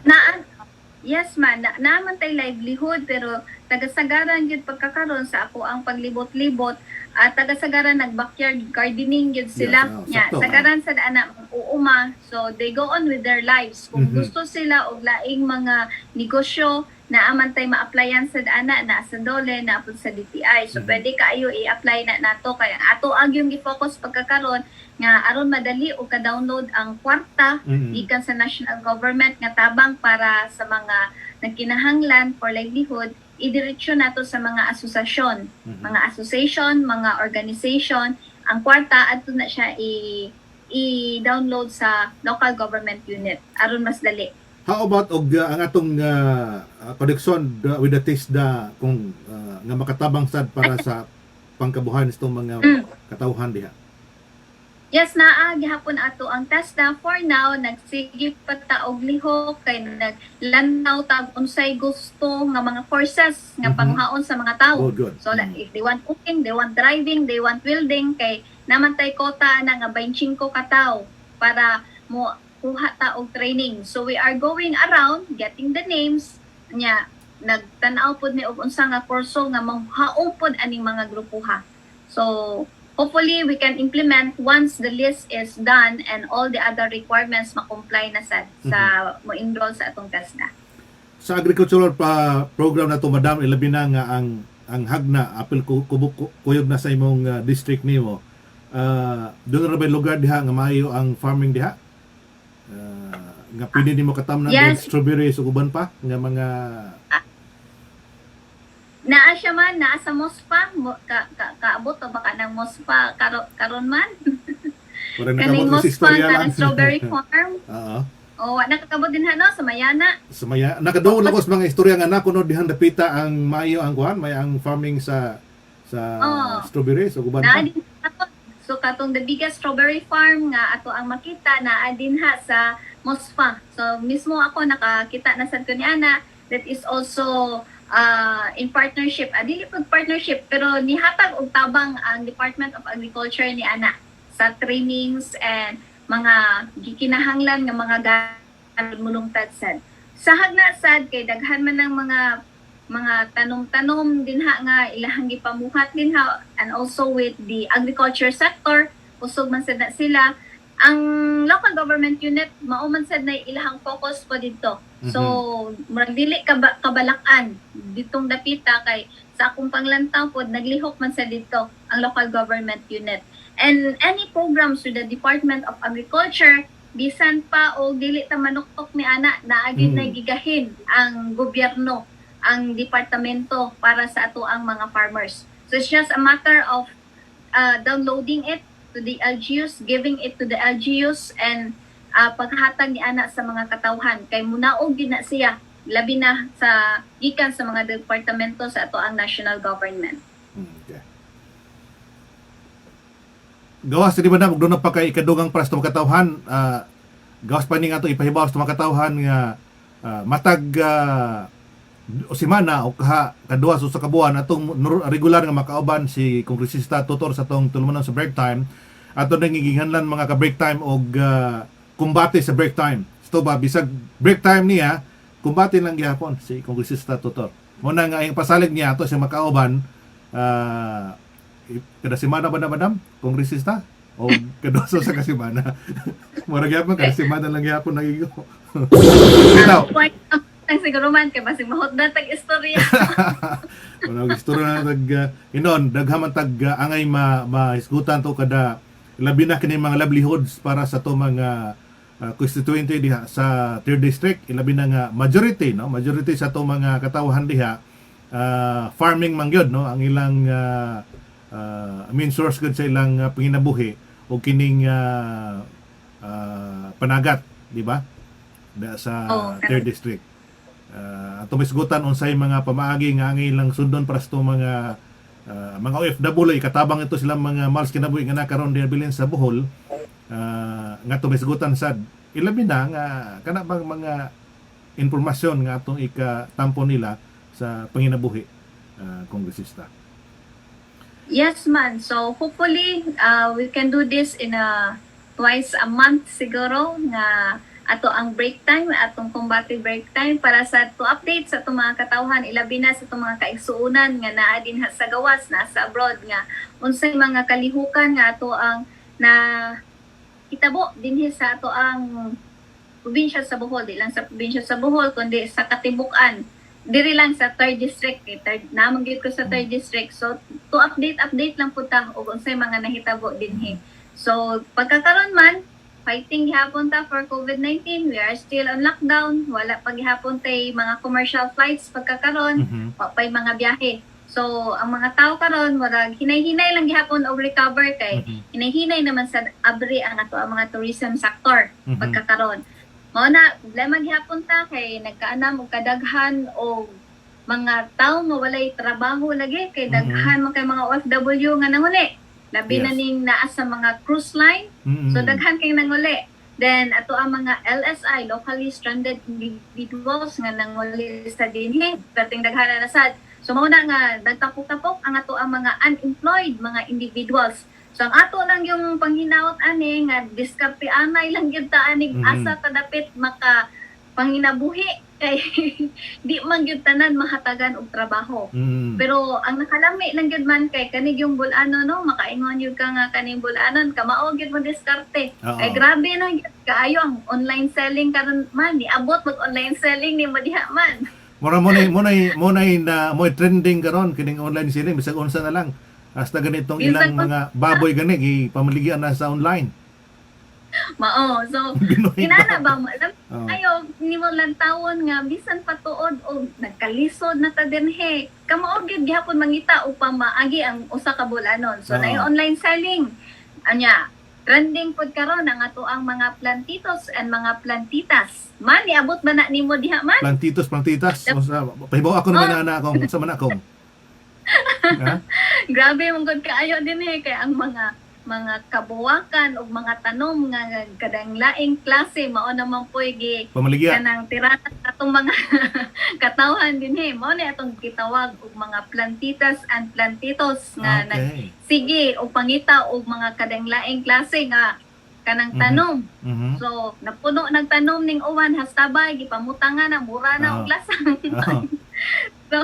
B: Yes man, naman tay livelihood pero tagasagaran gyud pagkakaron sa ako ang paglibot-libot taga-sagaran nag-backyard gardening yun sila.
A: Yes, sakto.
B: Sagaran sa anak uuma. So they go on with their lives. Kung gusto sila og laing mga negosyo na amantay ma-applyan sa anak na sa dole na apod sa DTI. So pwede kaayo i-apply na nato kay ato ag yung gi-focus pagkakaron nga aron madali o ka-download ang kwarta gikan sa national government nga tabang para sa mga nagkinahanglan for livelihood, idiretso nato sa mga asosasyon, mga association, mga organization, ang kwarta adto na siya i-download sa local government unit aron mas dali.
A: How about ang atong connection with the TISDA kung nga makatabang sad para sa pangkabuhan nitong mga katawhan diha?
B: Yes, naa gihapon ato ang TESDA for now nagsige pa ta og lihok kay naglantaw tag unsay gusto nga mga courses nga panghaon sa mga tawo.
A: Good.
B: So like, if they want cooking, they want driving, they want welding kay naman tay kota na nga 25 ka tawo para mo kuha ta og training. So we are going around getting the names nya nagtan-aw pud ni og unsa nga kurso nga mahaon pud aning mga grupuha. So hopefully we can implement once the list is done and all the other requirements ma-comply na sa mo enroll sa atong TESDA.
A: Sa agricultural program na to, madam, ilabi na nga ang hagna apil kuyog na sa imong district nimo. Doon na ba yung lugar diha nga maayo ang farming diha? Nga pwede nimo katamnan
B: Yes.
A: strawberries ug uban pa nga mga
B: Naa siya man, naa sa MOSPA, kaabot o baka ng MOSPA karon man.
A: parang
B: Kaning
A: nakabot sa
B: MOSPA,
A: istorya lang.
B: kanang strawberry farm.
A: Oo.
B: O, nakakabot din no, sa Mayana.
A: Sumaya nakaduol ako sa mga istorya nga nakunod dihan dapita ang maayo ang kuan, may ang farming sa strawberries ug uban pa.
B: Naa din ato. So, katong the biggest strawberry farm nga ato ang makita, naa din sa MOSPA. So, mismo ako nakakita na sa Ana that is also in partnership, dili pag partnership, pero nihatag og tabang ang Department of Agriculture ni ana sa trainings and mga gikinahanglan nga mga mulungtad sad. Sa hagna sad kay daghan man ng mga tanom-tanom dinha nga ilahang gipamuhat dinha and also with the agriculture sector, usog man sad na sila. Ang local government unit mao man sad na ilahang focus po dito. So, murag dili kabalakan ditong dapita kay sa akong panglantaw pod naglihok man sa dito ang local government unit. And any programs with the Department of Agriculture, bisan pa o dili ta manuktok ni ana na agid na gigahin ang gobyerno, ang departamento para sa ato ang mga farmers. So it's just a matter of downloading it to the LGUs, giving it to the LGUs, and paghatag ni ana sa mga katawhan kay munaog gid na siya labi na sa gikan sa mga departamento sa ato ang national government.
A: Okay. Gawas di ba na doon na pa kay ikadugang para sa mga katawhan, gawas pa ni nga to ipahibaw sa mga katawhan nga matag o semana o kadua sa kabuan atong regular nga makauban si Kongresista Tutor sa tong tulumanon sa break time ato nangiginganlan mga ka break time og kumbate sa break time. Ito ba, bisag break time niya, kumbate lang gihapon si Kongresista Tutor. Muna nga yung pasalig niya ito siya makauban, kada semana ba na, madam? Kongresista? O kadoso sa kasimana? Mura gihapon, kada semana lang gihapon nagigo. Ito.
B: Ang siguro man, kay basig mahot na tag-istorya.
A: Wala, istorya na inon, daghaman angay mahisgutan to kada labi na kini mga livelihoods para sa to mga constituente diha sa 3rd district, ilabi na nga majority sa to mga katawhan diha farming man gyud no ang ilang main source gud sa ilang panginabuhi o kining panagat, di ba? Sa 3rd district. Ato misgutan unsay mga pamaagi nga ang ilang sundon para sa to mga OFW, katabang ito silang mga mals kinabuhi nga nakaroon din bilin sa Bohol, nga tumisgutan sad ilabi na nga kana bang mga impormasyon nga atong ikatampo nila sa panginabuhi, Kongresista.
B: Yes man, so hopefully we can do this in twice a month siguro nga ato ang break time, atong combative break time para sa to update sa itong mga katawhan, ilabi na sa itong mga kaigsuunan nga naa din sa gawas, nasa abroad nga unsay mga kalihukan nga ato ang na kitabo dinhi sa ato ang probinsya sa Bohol, di lang sa probinsya sa Bohol kundi sa katibukan, diri lang sa 3rd district, namang gyud ko sa 3rd district. So to update lang po ta og unsay mga nahitabo dinhi. So pagkakaron man fighting gihapon ta for COVID-19. We are still on lockdown. Wala pa gihapon tay mga commercial flights pagkakaron, wa pay mga biyahe. So ang mga tao karon murag hinay-hinay lang gihapon og recover kay hinay-hinay naman sa abri ang ato ang mga tourism sector pagkakaron. Mao na problema gihapon ta kay nagkaanam og kadaghan og mga tao nga walay trabaho lagi kay daghan man kay mga OFW nga nanguli. Labi na ning naa sa mga cruise line. So daghan kay nanguli. Then ato ang mga LSI, locally stranded individuals nga nanguli sa dinhi, perting daghan na sad. So mao na nga nagtapok-tapok ang ato ang mga unemployed mga individuals. So ang ato lang yung panghinaot ani nga diskarte anay lang gyud ta anig asa ta dapit maka panginabuhi kay di man gyud tanan mahatagan og trabaho. Pero ang nakalami lang gyud man kay kanig yung bulano no, makaingon gyud ka nga kaning bulanon kamao gyud mo diskarte. Kay grabe na gyud kaayo ang online selling karon man, niabot mag online selling ni mo diha man.
A: Mura mo na mo trending karon kining online selling bisag unsa na lang. Hasta ganitong ilang mga baboy gani pamaligyan na sa online.
B: Mao. So, kinana ba mo? Ayo, ni mo lang tawon nga, bisan patuod o nagkalisod na ta dinhi. Kamaog gyud gihapon mangita upang maagi ang usa ka bulanon. So, na online selling. Anya, trending pod karon ang ato ang mga plantitos and mga plantitas. Man, niabot ba na nimo diha man?
A: Plantitas. Pahibaw ako naman na akong, sa man akong.
B: Grabe mong gud kaayo dinhi kay ang mga kabuwakan o mga tanom nga kadang laing klase mao naman po
A: pamaligya
B: kanang tirana atong mga katawhan dinhi mao ni atong gitawag og mga plantitas and plantitos nga sige og pangita og mga kadang laing klase nga kanang tanom. So napuno nagtanom ning uwan hastabay gipamutangan na mura na og lasang. So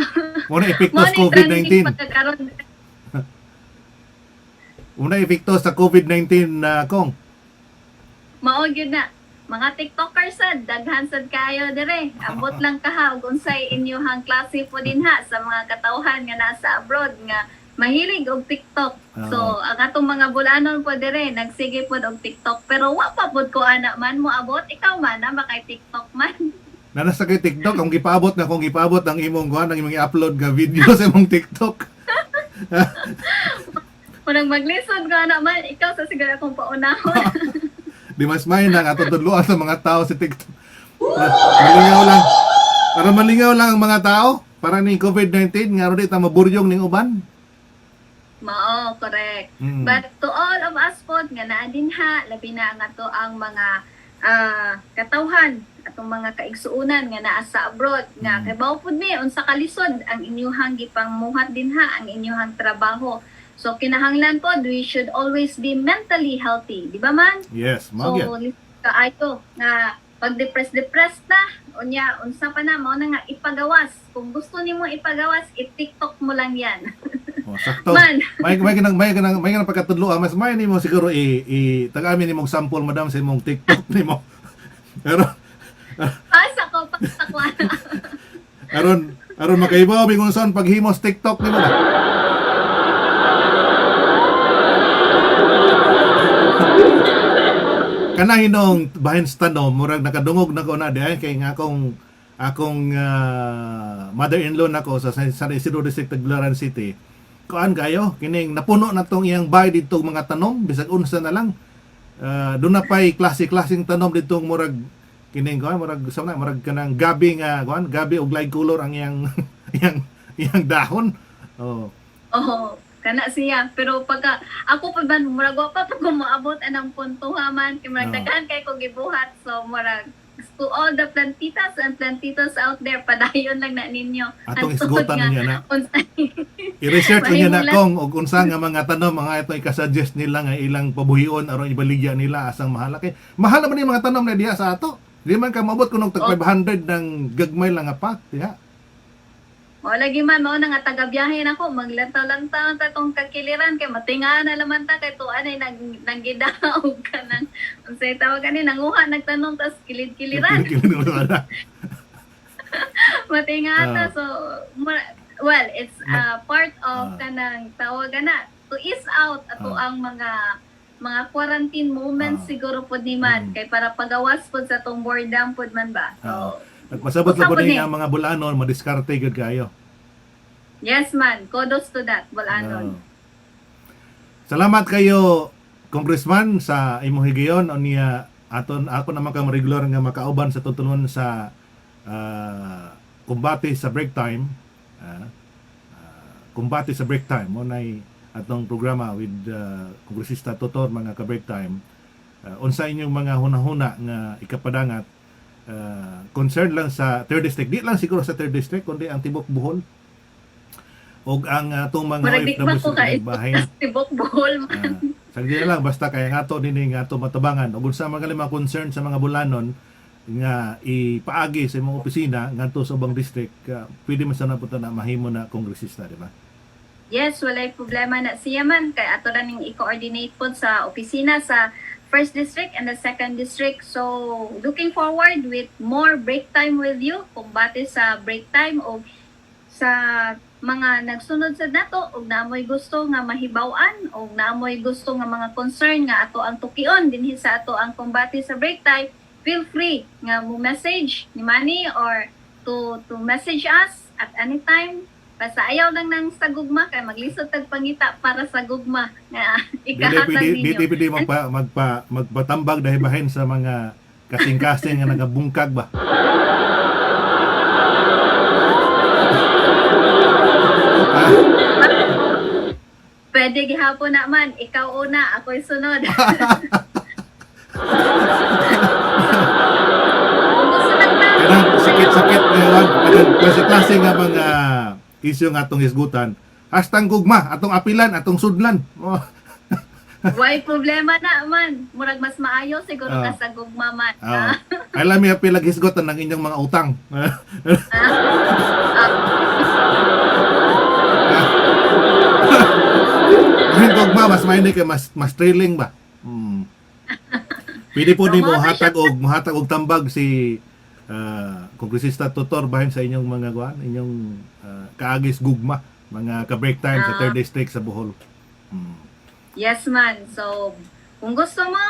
A: mo na epekto sa COVID-19. Una epekto sa COVID-19 na kong.
B: Mao gyud na. Mga TikTokers sad daghan sad kayo dire. Ambot lang kaha og unsay inyohang klase po dinha sa mga katawhan nga nasa abroad nga mahilig og TikTok. So ang atong mga bulanon po dire nagsige pod og TikTok pero wa pa pod ko ana man mo abot ikaw man na makay TikTok man.
A: Nasa kay TikTok kung gipaabot ang imong kuan ang imong i-upload nga video sa imong TikTok.
B: Kung maglisod ka naman, ikaw sa siguro akong paunahon.
A: Di mas may na nga tutuluan sa mga tao sa TikTok. Malingaw lang. Para malingaw lang ang mga tao. Para ni COVID-19, nga rin ita maburyong ning uban.
B: Mao, correct. But to all of us po, nga naadinha, labi na nga to ang mga katawhan, atong mga kaigsuunan nga naa sa abroad. Nga kabaw po ni, unsa kalisod ang inyuhang gipangmuhat dinha, ang inyuhang trabaho. So, kinahanglan po, we should always be mentally healthy. Di ba man?
A: Yes,
B: so, kaayo nga pag-depressed na, unya, unsa pa na, mao na nga ipagawas. Kung gusto nimo ipagawas, i-TikTok mo lang yan.
A: Sakto. Man. May kanang pagkatudlo, mas may nimo siguro tag-amin nimong sample madam sa imong TikTok nimo. Pero
B: pasa ko.
A: aron makaibaw bingon son paghimos TikTok nimo na. Kana hinong bahin sa tanom murag nakadungog na ko na di kay nga akong mother-in-law nako sa San Isidro District, Tagbilaran City. Kuan kayo kining napuno na tong iyang bay didto mga tanom bisag unsa na lang. Doon na pay klase-klaseng tanom didto murag kining kuan murag kanang gabi nga kuan gabi og light color ang iyang iyang dahon.
B: Kana siya pero pagka ako pa ban murag wa pa ko moabot anang puntuha man kay murag daghan kay ko gibuhat so murag to all the plantitas and plantitos out there padayon lang na ninyo
A: atong isgutan niya na i-research niya na kung og unsa nga mga tanom mga ito ikasuggest nila nga ilang pabuhion aron ibaligya nila asang mahal kay mahal man yung mga tanom na diha sa ato Di man ka maabot kuno tag 500 ng gagmay lang nga pack, diha.
B: O lagi man mao na nga taga-biyahe nako maglantaw-lantaw ta tong kakiliran kay matingaan na laman ta kay tuan ay nanggidaog ka nang unsay tawag kani nanguha nagtanong tas kilid-kiliran. Matingaan ta so well it's part of kanang tawagan na to ease out ato ang mga quarantine moments siguro pod ni man kay para pagawas pod sa tong boredom pod man ba. So
A: nagpasabot lang po nga mga bulanon, madiskarte gud kayo.
B: yes man, kudos to that, bulanon.
A: Salamat kayo, Congressman, sa imong higayon o niya aton ako naman ka regular nga makauban sa tutunon sa kumbate sa break time. Kumbate sa break time mo nay atong programa with Kongresista Tutor mga ka-break time. Unsa inyong mga hunahuna nga ikapadangat concern lang sa 3rd district, di lang siguro sa 3rd district kundi ang tibok Bohol og ang atong mga
B: OFW
A: sa bahay.
B: Tibok Bohol man.
A: Sagdi lang basta kay nga ato dinhi nga ato matabangan ug unsa man mga concern sa mga bulanon nga ipaagi sa imong opisina ngadto sa ubang district, pwede man sana punta na mahimo na kongresista, di ba?
B: Yes, walay problema na siya man kay ato ra ning i-coordinate pod sa opisina sa 1st district and the 2nd district. So, looking forward with more break time with you, kumbate sa break time o sa mga nagsunod sa nato og naamoy gusto nga mahibaw-an o naamoy gusto nga mga concern nga ato ang tukion dinhi sa ato ang kumbate sa break time, feel free nga mo message ni Manny or to message us at any time. Basta ayaw lang ng sa gugma kay maglisod tag pangita para sa gugma nga ikahatag ninyo.
A: Di pwede magpatambag dahil bahin sa mga kasing-kasing nga nagabungkag ba?
B: Pwede gihapon na man, ikaw una, ako'y sunod. Kung gusto nagtawag,
A: Kanang sakit-sakit ngayon, kanang klase-klase nga mga isyu nga atong hisgutan, hastang gugma, atong apilan, atong sudlan.
B: why problema na man. Murag mas maayo siguro ka sa gugma man.
A: Alam niya pilag hisgutan ng inyong mga utang. Yung gugma, mas mainit kay mas trailing ba? Pwede po ni mo hatag og tambag si Kongresista Tutor bahin sa inyong mga inyong kaagis gugma, mga ka-break time sa 3rd district sa Bohol.
B: Yes man. So, kung gusto mo,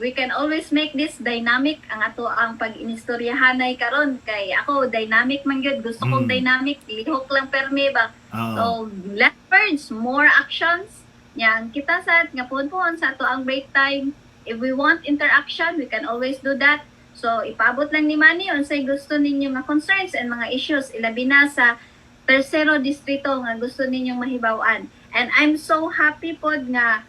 B: we can always make this dynamic ang ato ang pag-inistoryahanay karon kay ako dynamic man gyud, gusto kong dynamic, lihok lang permi ba. So, less words, more actions. Yang kita sa nga puon sa ato ang break time. If we want interaction, we can always do that. So, ipaabot lang ni Manny unsay gusto ninyo nga concerns and mga issues ilabi na sa tercero distrito nga gusto ninyong mahibaw-an. And I'm so happy pod nga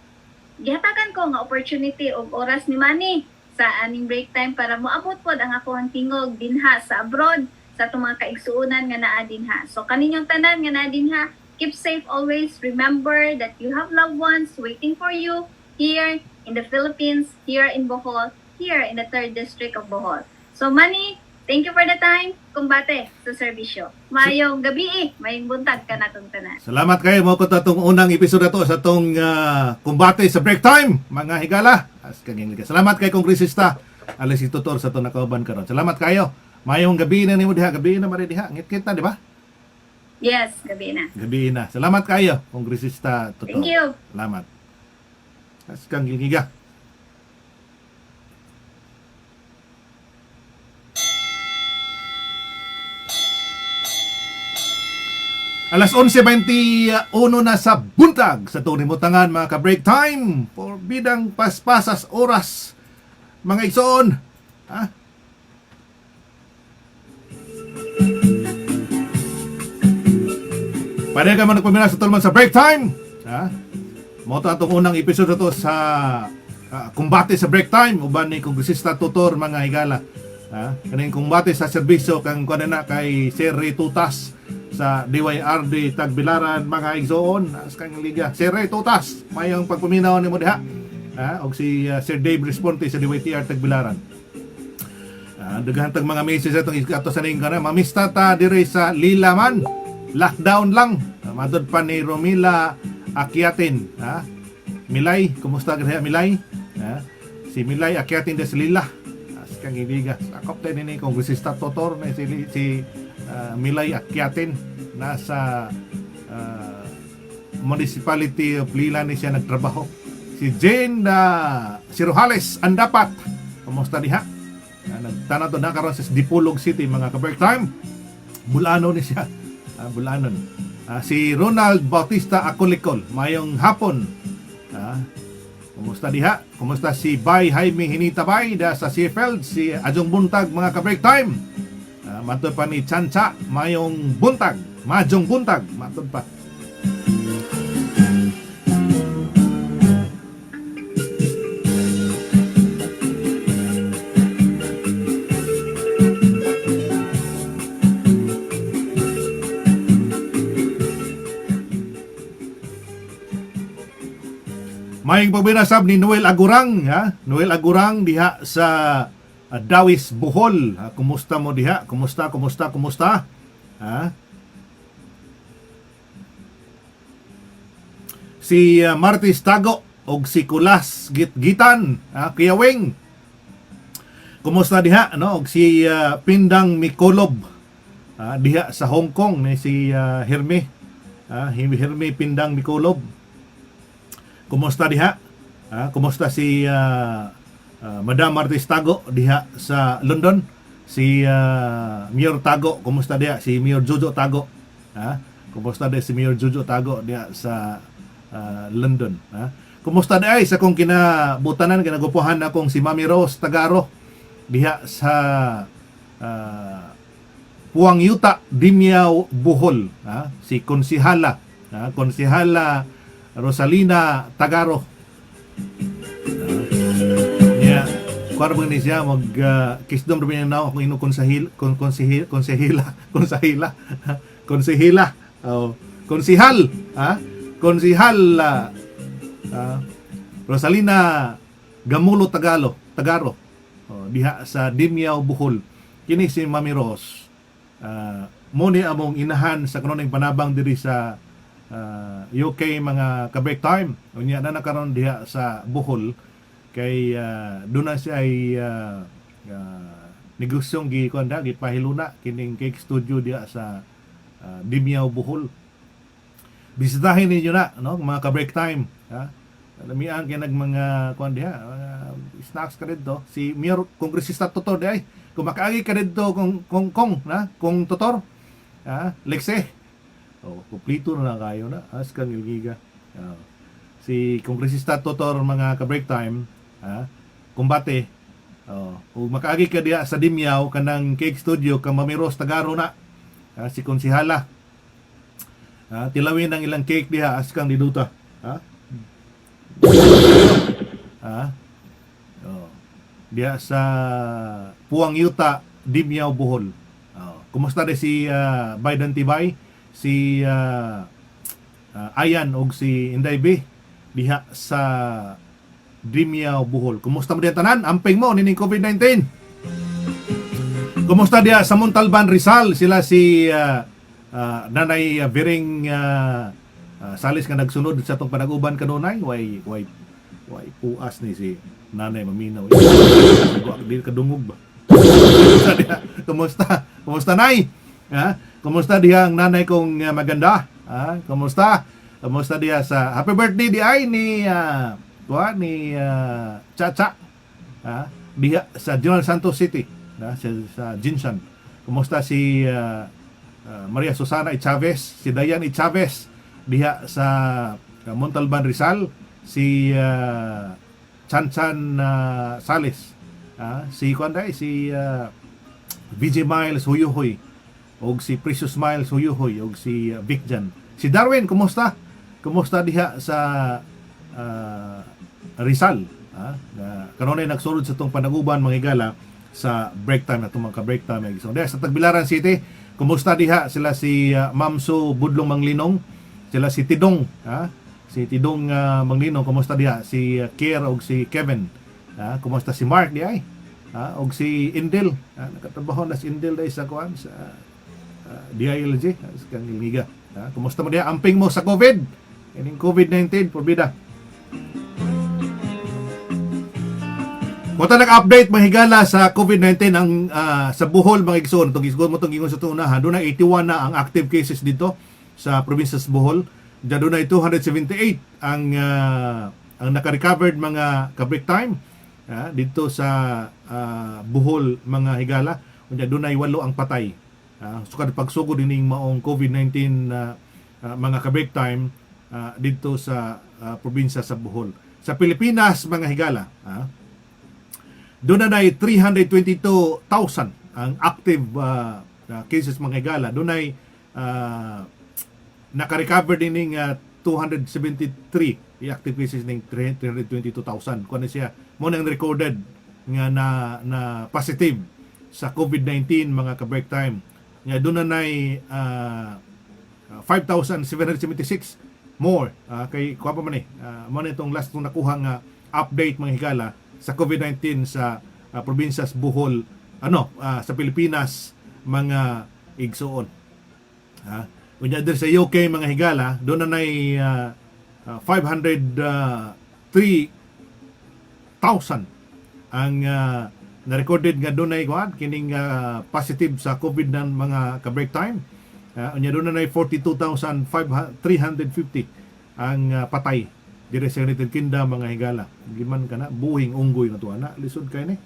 B: gihatagan ko nga opportunity og oras ni Manny sa aning break time para moabot pod ang akong tingog dinha sa abroad sa atong mga kaigsuonan nga naa dinha. So kaninyong tanan nga naa dinha, keep safe always. Remember that you have loved ones waiting for you here in the Philippines, here in Bohol, here in the 3rd district of Bohol. So Manny, thank you for the time. Kumbate sa serbisyo. Mayong gabi mayong buntag ka natong tanan.
A: Salamat kayo mo ko tatong unang episode na to sa tong kumbate sa break time, mga higala. Salamat kay Kongresista Alexis Tutor sa to nakauban karon. Salamat kayo. Mayong gabi na nimo diha, gabi na mari diha. Ngit kita, di ba?
B: Yes, gabi na.
A: Gabi na. Salamat kayo, Kongresista Tutor.
B: Thank you.
A: Salamat. Kang Gilgiga. Alas 11:21 na sa buntag sa Tunimutangan mga ka-break time for bidang paspasas oras mga igsoon. Ha? Pwede ka man nagpamina sa tulman sa break time. Ha? Mo to atong unang episode to sa kumbate sa break time uban ni Kongresista Tutor mga higala. Ha? Kaning kumbate sa serbisyo kang kuan na kay Sir Ray Tutas sa DYRD Tagbilaran mga igsoon as kang liga. Sir Ray Tutas, mayong pagpaminaw nimo diha. Og si Sir Dave Responte sa DYTR Tagbilaran. Daghan tag mga message atong ato sa ning kana mamista ta diri sa Lilaman. Lockdown lang. Matod pa ni Romila Akyatin, Milay, kumusta ka Milay? Si Milay Akyatin de Lila. Kang ibiga. Sakop tayo ni Kongresista Totor na si Milay Akyatin nasa Municipality of Lila ni siya nagtrabaho. Si Jane Sirojales Andapat. Kumusta diha? Nagtanaw to na karon sa Dipolog City mga ka-break time. Bulano ni siya. Bulanon. Si Ronald Bautista Acolicol, mayong hapon. Kumusta diha? Kumusta si Bay Jaime Hinitabay da sa Seafeld, si Ajong Buntag mga ka-break time. Matod pa ni Chancha, mayong buntag, Majong Buntag, matod pa. Maying pagbinasab ni Noel Agurang, Noel Agurang diha sa Dawis, Bohol. Kumusta mo diha? Kumusta? Si Martis Tago og si Kulas Gitgitan, Kiyawing. Kumusta diha? Og si Pindang Mikolob diha sa Hong Kong ni si Herme. Herme Pindang Mikolob. Kumusta diha? Kumusta si Madam Martis Tago diha sa London? Si Mayor Tago, kumusta diha? Si Mayor Jojo Tago. Kumusta diha si Mayor Jojo Tago diha sa London? Kumusta diha sa kong kinabutanan, kinagupuhan akong si Mami Rose Tagaro diha sa Puang Yuta, Dimiao, Bohol. Si Konsihala, Konsihala Rosalina Tagaro. Kuwara bang ni siya kisdom rin niya na kung ino konsehila konsihal Rosalina Gamulo Tagaro diha sa Dimiao, Bohol. Kini si Mami Rose mo ni among inahan sa kanunay panabang diri sa UK mga ka-break time. Unya na nakaroon diha sa Bohol kay doon na siya ay negosyong gipahiluna kining cake studio diha sa Dimiao, Bohol. Bisitahin ninyo na mga ka-break time. Lamian kay nag mga diha snacks ka dito. Si Mayor Kongresista Totor diay kumakaagi ka dito kung Totor Lexe. Kumplito na kayo na. Askang ilgiga. Si Kongresista Totor mga ka-break time, kumbate. Kung makaagi ka diya sa Dimiao, kanang cake studio, kang Mami Rose Tagaro na. Si Konsihala. Tilawin ang ilang cake diha, askang diduta. Diya sa Puang Yuta, Dimiao, Bohol. Kumusta de si Biden Tibay? Si Ayan og si Inday B diha sa Dimiao, Bohol. Kumusta mo diyan tanan? Amping mo nining COVID-19. Kumusta diha sa Montalban, Rizal? Sila si Nanay Biring Salis nga nagsunod sa tong panaguban kanunay. Way puas ni si Nanay Maminaw. Di kadungog ba? Kumusta Nay? Kumusta diha ang nanay kong maganda? Kumusta? Kumusta diha sa happy birthday di ay ni Chacha. Diha sa General Santos City, sa Jinsan. Kumusta si Maria Susana Chavez, si Dayan Chavez diha sa Montalban, Rizal, si Chanchan Sales, si VJ Miles Huyuhoy, og si Precious Miles Huyuhoy, og si Vic Jan. Si Darwin, kumusta? Kumusta diha sa Rizal? Kanunay nagsulod sa itong panaguban mga igala sa break time na itong mga ka-break time. So, sa Tagbilaran City, kumusta diha? Sila si Mamso Budlong Manglinong, sila si Tidong, si Tidong Manglinong, kumusta diha? Si Kier og si Kevin, kumusta si Mark di ay? og si Indel, nakatrabaho na si Indel dahil sa kuan sa DILG, sa kang Ilmiga. Kumusta mo diha? Amping mo sa COVID? Ining COVID-19, porbida. Kung nag-update mahigala sa COVID-19 ang sa Bohol mga igsoon, itong isgon mo itong ingon sa tunahan, doon na 81 na ang active cases dito sa probinsya sa Bohol. Diyan doon na 278 ang naka-recovered mga ka-break time dito sa Bohol mga higala. Diyan doon na 8 ang patay. Sukad pagsugod ining maong COVID-19 mga ka-break time dito sa probinsya sa Bohol. Sa Pilipinas mga higala, doon na 322,000 ang active cases mga higala. Doon ay naka-recover din ng 273 active cases ng 322,000. Kung ano siya, mo nang recorded nga na positive sa COVID-19 mga ka-break time. Nga doon na 5,776 more kay kuha pa man mo na itong last kong nakuha nga update mga higala sa COVID-19 sa probinsya sa Bohol sa Pilipinas mga igsuon. Unya der sa UK mga higala doon na 503,000 ang na-recorded nga doon ay kining positive sa COVID ng mga ka-break time. Unya doon na 42,350 ang patay dire sa United Kingdom mga higala. Giman kana buhing unggoy nga tuana lisod kay ni.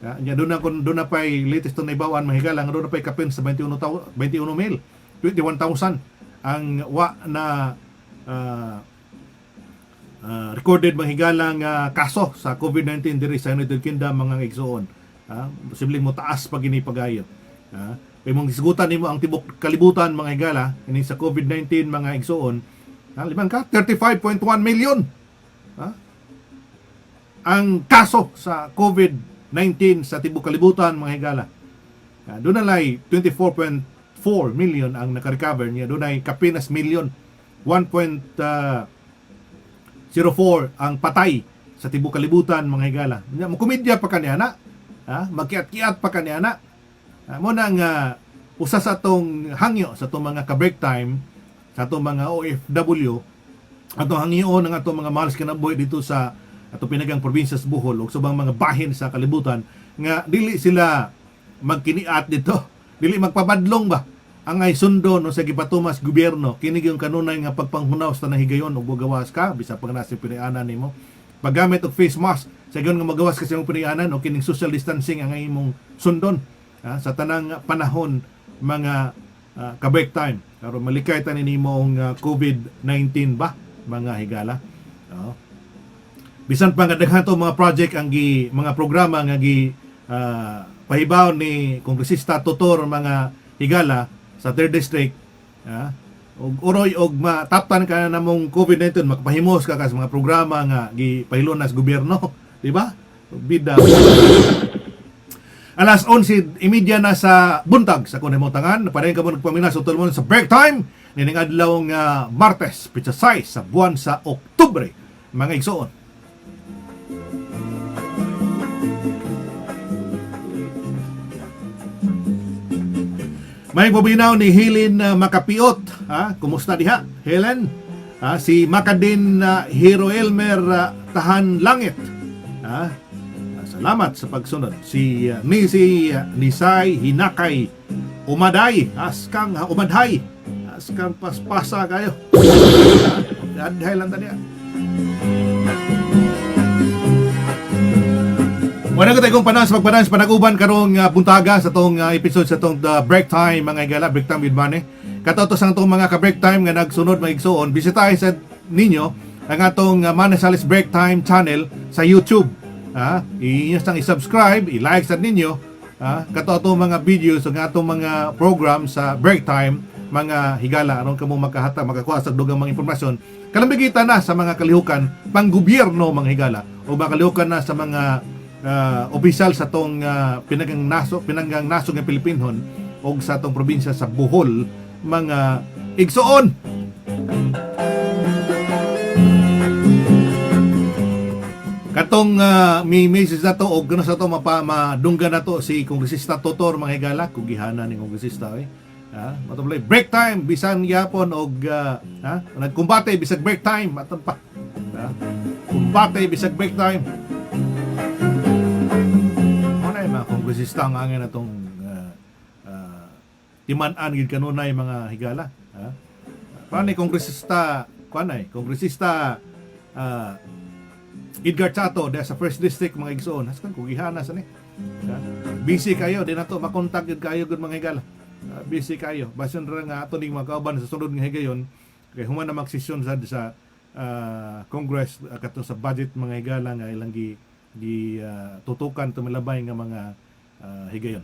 A: Nya doon na pay latest na ibawan mga higala nga doon na pay kapin sa 21,000 ang wa na recorded mga higala nga kaso sa COVID-19 dire sa United Kingdom mga igsoon. Posibleng mo taas pag ini pagayo. Kay mong isgutan nimo ang tibok kalibutan mga higala ini sa COVID-19 mga igsoon. Liman ka 35.1 million. Ang kaso sa COVID-19 sa tibok kalibutan mga higala. Doon na 24.4 million ang naka-recover niya. Doon ay kapinas million. 1.04 ang patay sa tibok kalibutan mga higala. Komedya pa kaniya na. Magkiat-kiat pa kaniya na. Mo nang usa sa atong hangyo sa atong mga ka-break time sa atong mga OFW atong hangyo ng atong mga mahal kinabuhi dito sa atong pinagang probinsya sa Bohol ug subang mga bahin sa kalibutan nga dili sila magkiniat dito, dili magpabadlong ba ang ay sundo no sa gipatumas gobyerno kini yung kanunay nga pagpanghunaw sa nahigayon ug gawas ka bisa pag nasa pinianan nimo paggamit og face mask sa gayon nga magawas ka sa imong pinianan o kining social distancing ang imong sundon sa tanang panahon mga ka-break time karon malikay ta nimo ang COVID-19 ba mga higala. Bisan pa nga daghan to mga project ang mga programa nga pahibaw ni Kongresista Tutor mga higala sa 3rd District og uroy og mataptan ka na mong COVID-19 makapahimos ka sa mga programa nga gipahilon nas gobyerno, di ba? Bida. Alas 11:30 na sa buntag sa Kunhimutangan. Padayon ka mo nagpaminas utol mo sa break time nining adlaw nga Martes, pitsa 6 sa buwan sa Oktubre mga igsoon. May bubinaw ni Helen Makapiot. Kumusta diha? Helen? Si Makadin Hero Elmer Tahan Langit. Salamat sa pagsunod. Si Nisay Hinakay Umaday. Askang umadhay. Askang paspasa kayo. Adhay lang taniya. Wala ko tayong panas magpanas panaguban karong buntaga sa tong episode sa tong break time mga higala, break time with Manny. Katotos ang tong mga ka-break time nga nagsunod mga igsoon. Bisitahin sa ninyo ang atong Manny Salis Break Time channel sa YouTube. Inyo sang i-subscribe, i-like sa ninyo. Katoto mga videos ng atong mga program sa break time mga higala aron kamo makahatag makakuha sa dugang mga impormasyon. Kalambigitan na sa mga kalihukan pang gobyerno mga higala o makalihukan na sa mga opisyal sa tong pinanggang naso ng Pilipinhon o sa tong probinsya sa Bohol mga igsoon. Katong may message na to o gano sa to madunggan na to si Kongresista Totor mga higala kung gihana ni Kongresista matulay break time bisan gyapon og nagkumbate bisag break time aton pa. Kumbate bisag break time. Ano yung mga Kongresista ang angin atong timan-an gid kanunay mga higala. Paano Kongresista Kongresista Edgar Chato dahil sa first district mga igsoon haskan kung gihana sa ni busy kayo di na to makontak yun kayo good mga higala busy kayo basin ra nga ato ning magkauban sa sunod nga higayon kay human na magsesyon sa Congress kato sa budget mga higala nga ilang gi tutukan tumilabay nga mga higayon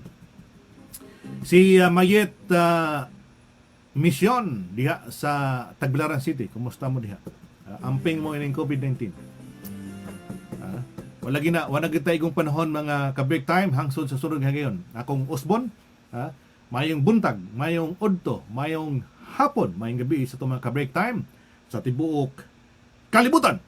A: si Mayet Mission diha sa Tagbilaran City kumusta mo diha amping mo ining COVID-19 wala gid igong panahon mga ka-break time hangsod sa sunod nga ngayon. Akong usbon, mayong buntag, mayong udto, mayong hapon, mayong gabi sa itong mga ka-break time sa tibuok kalibutan.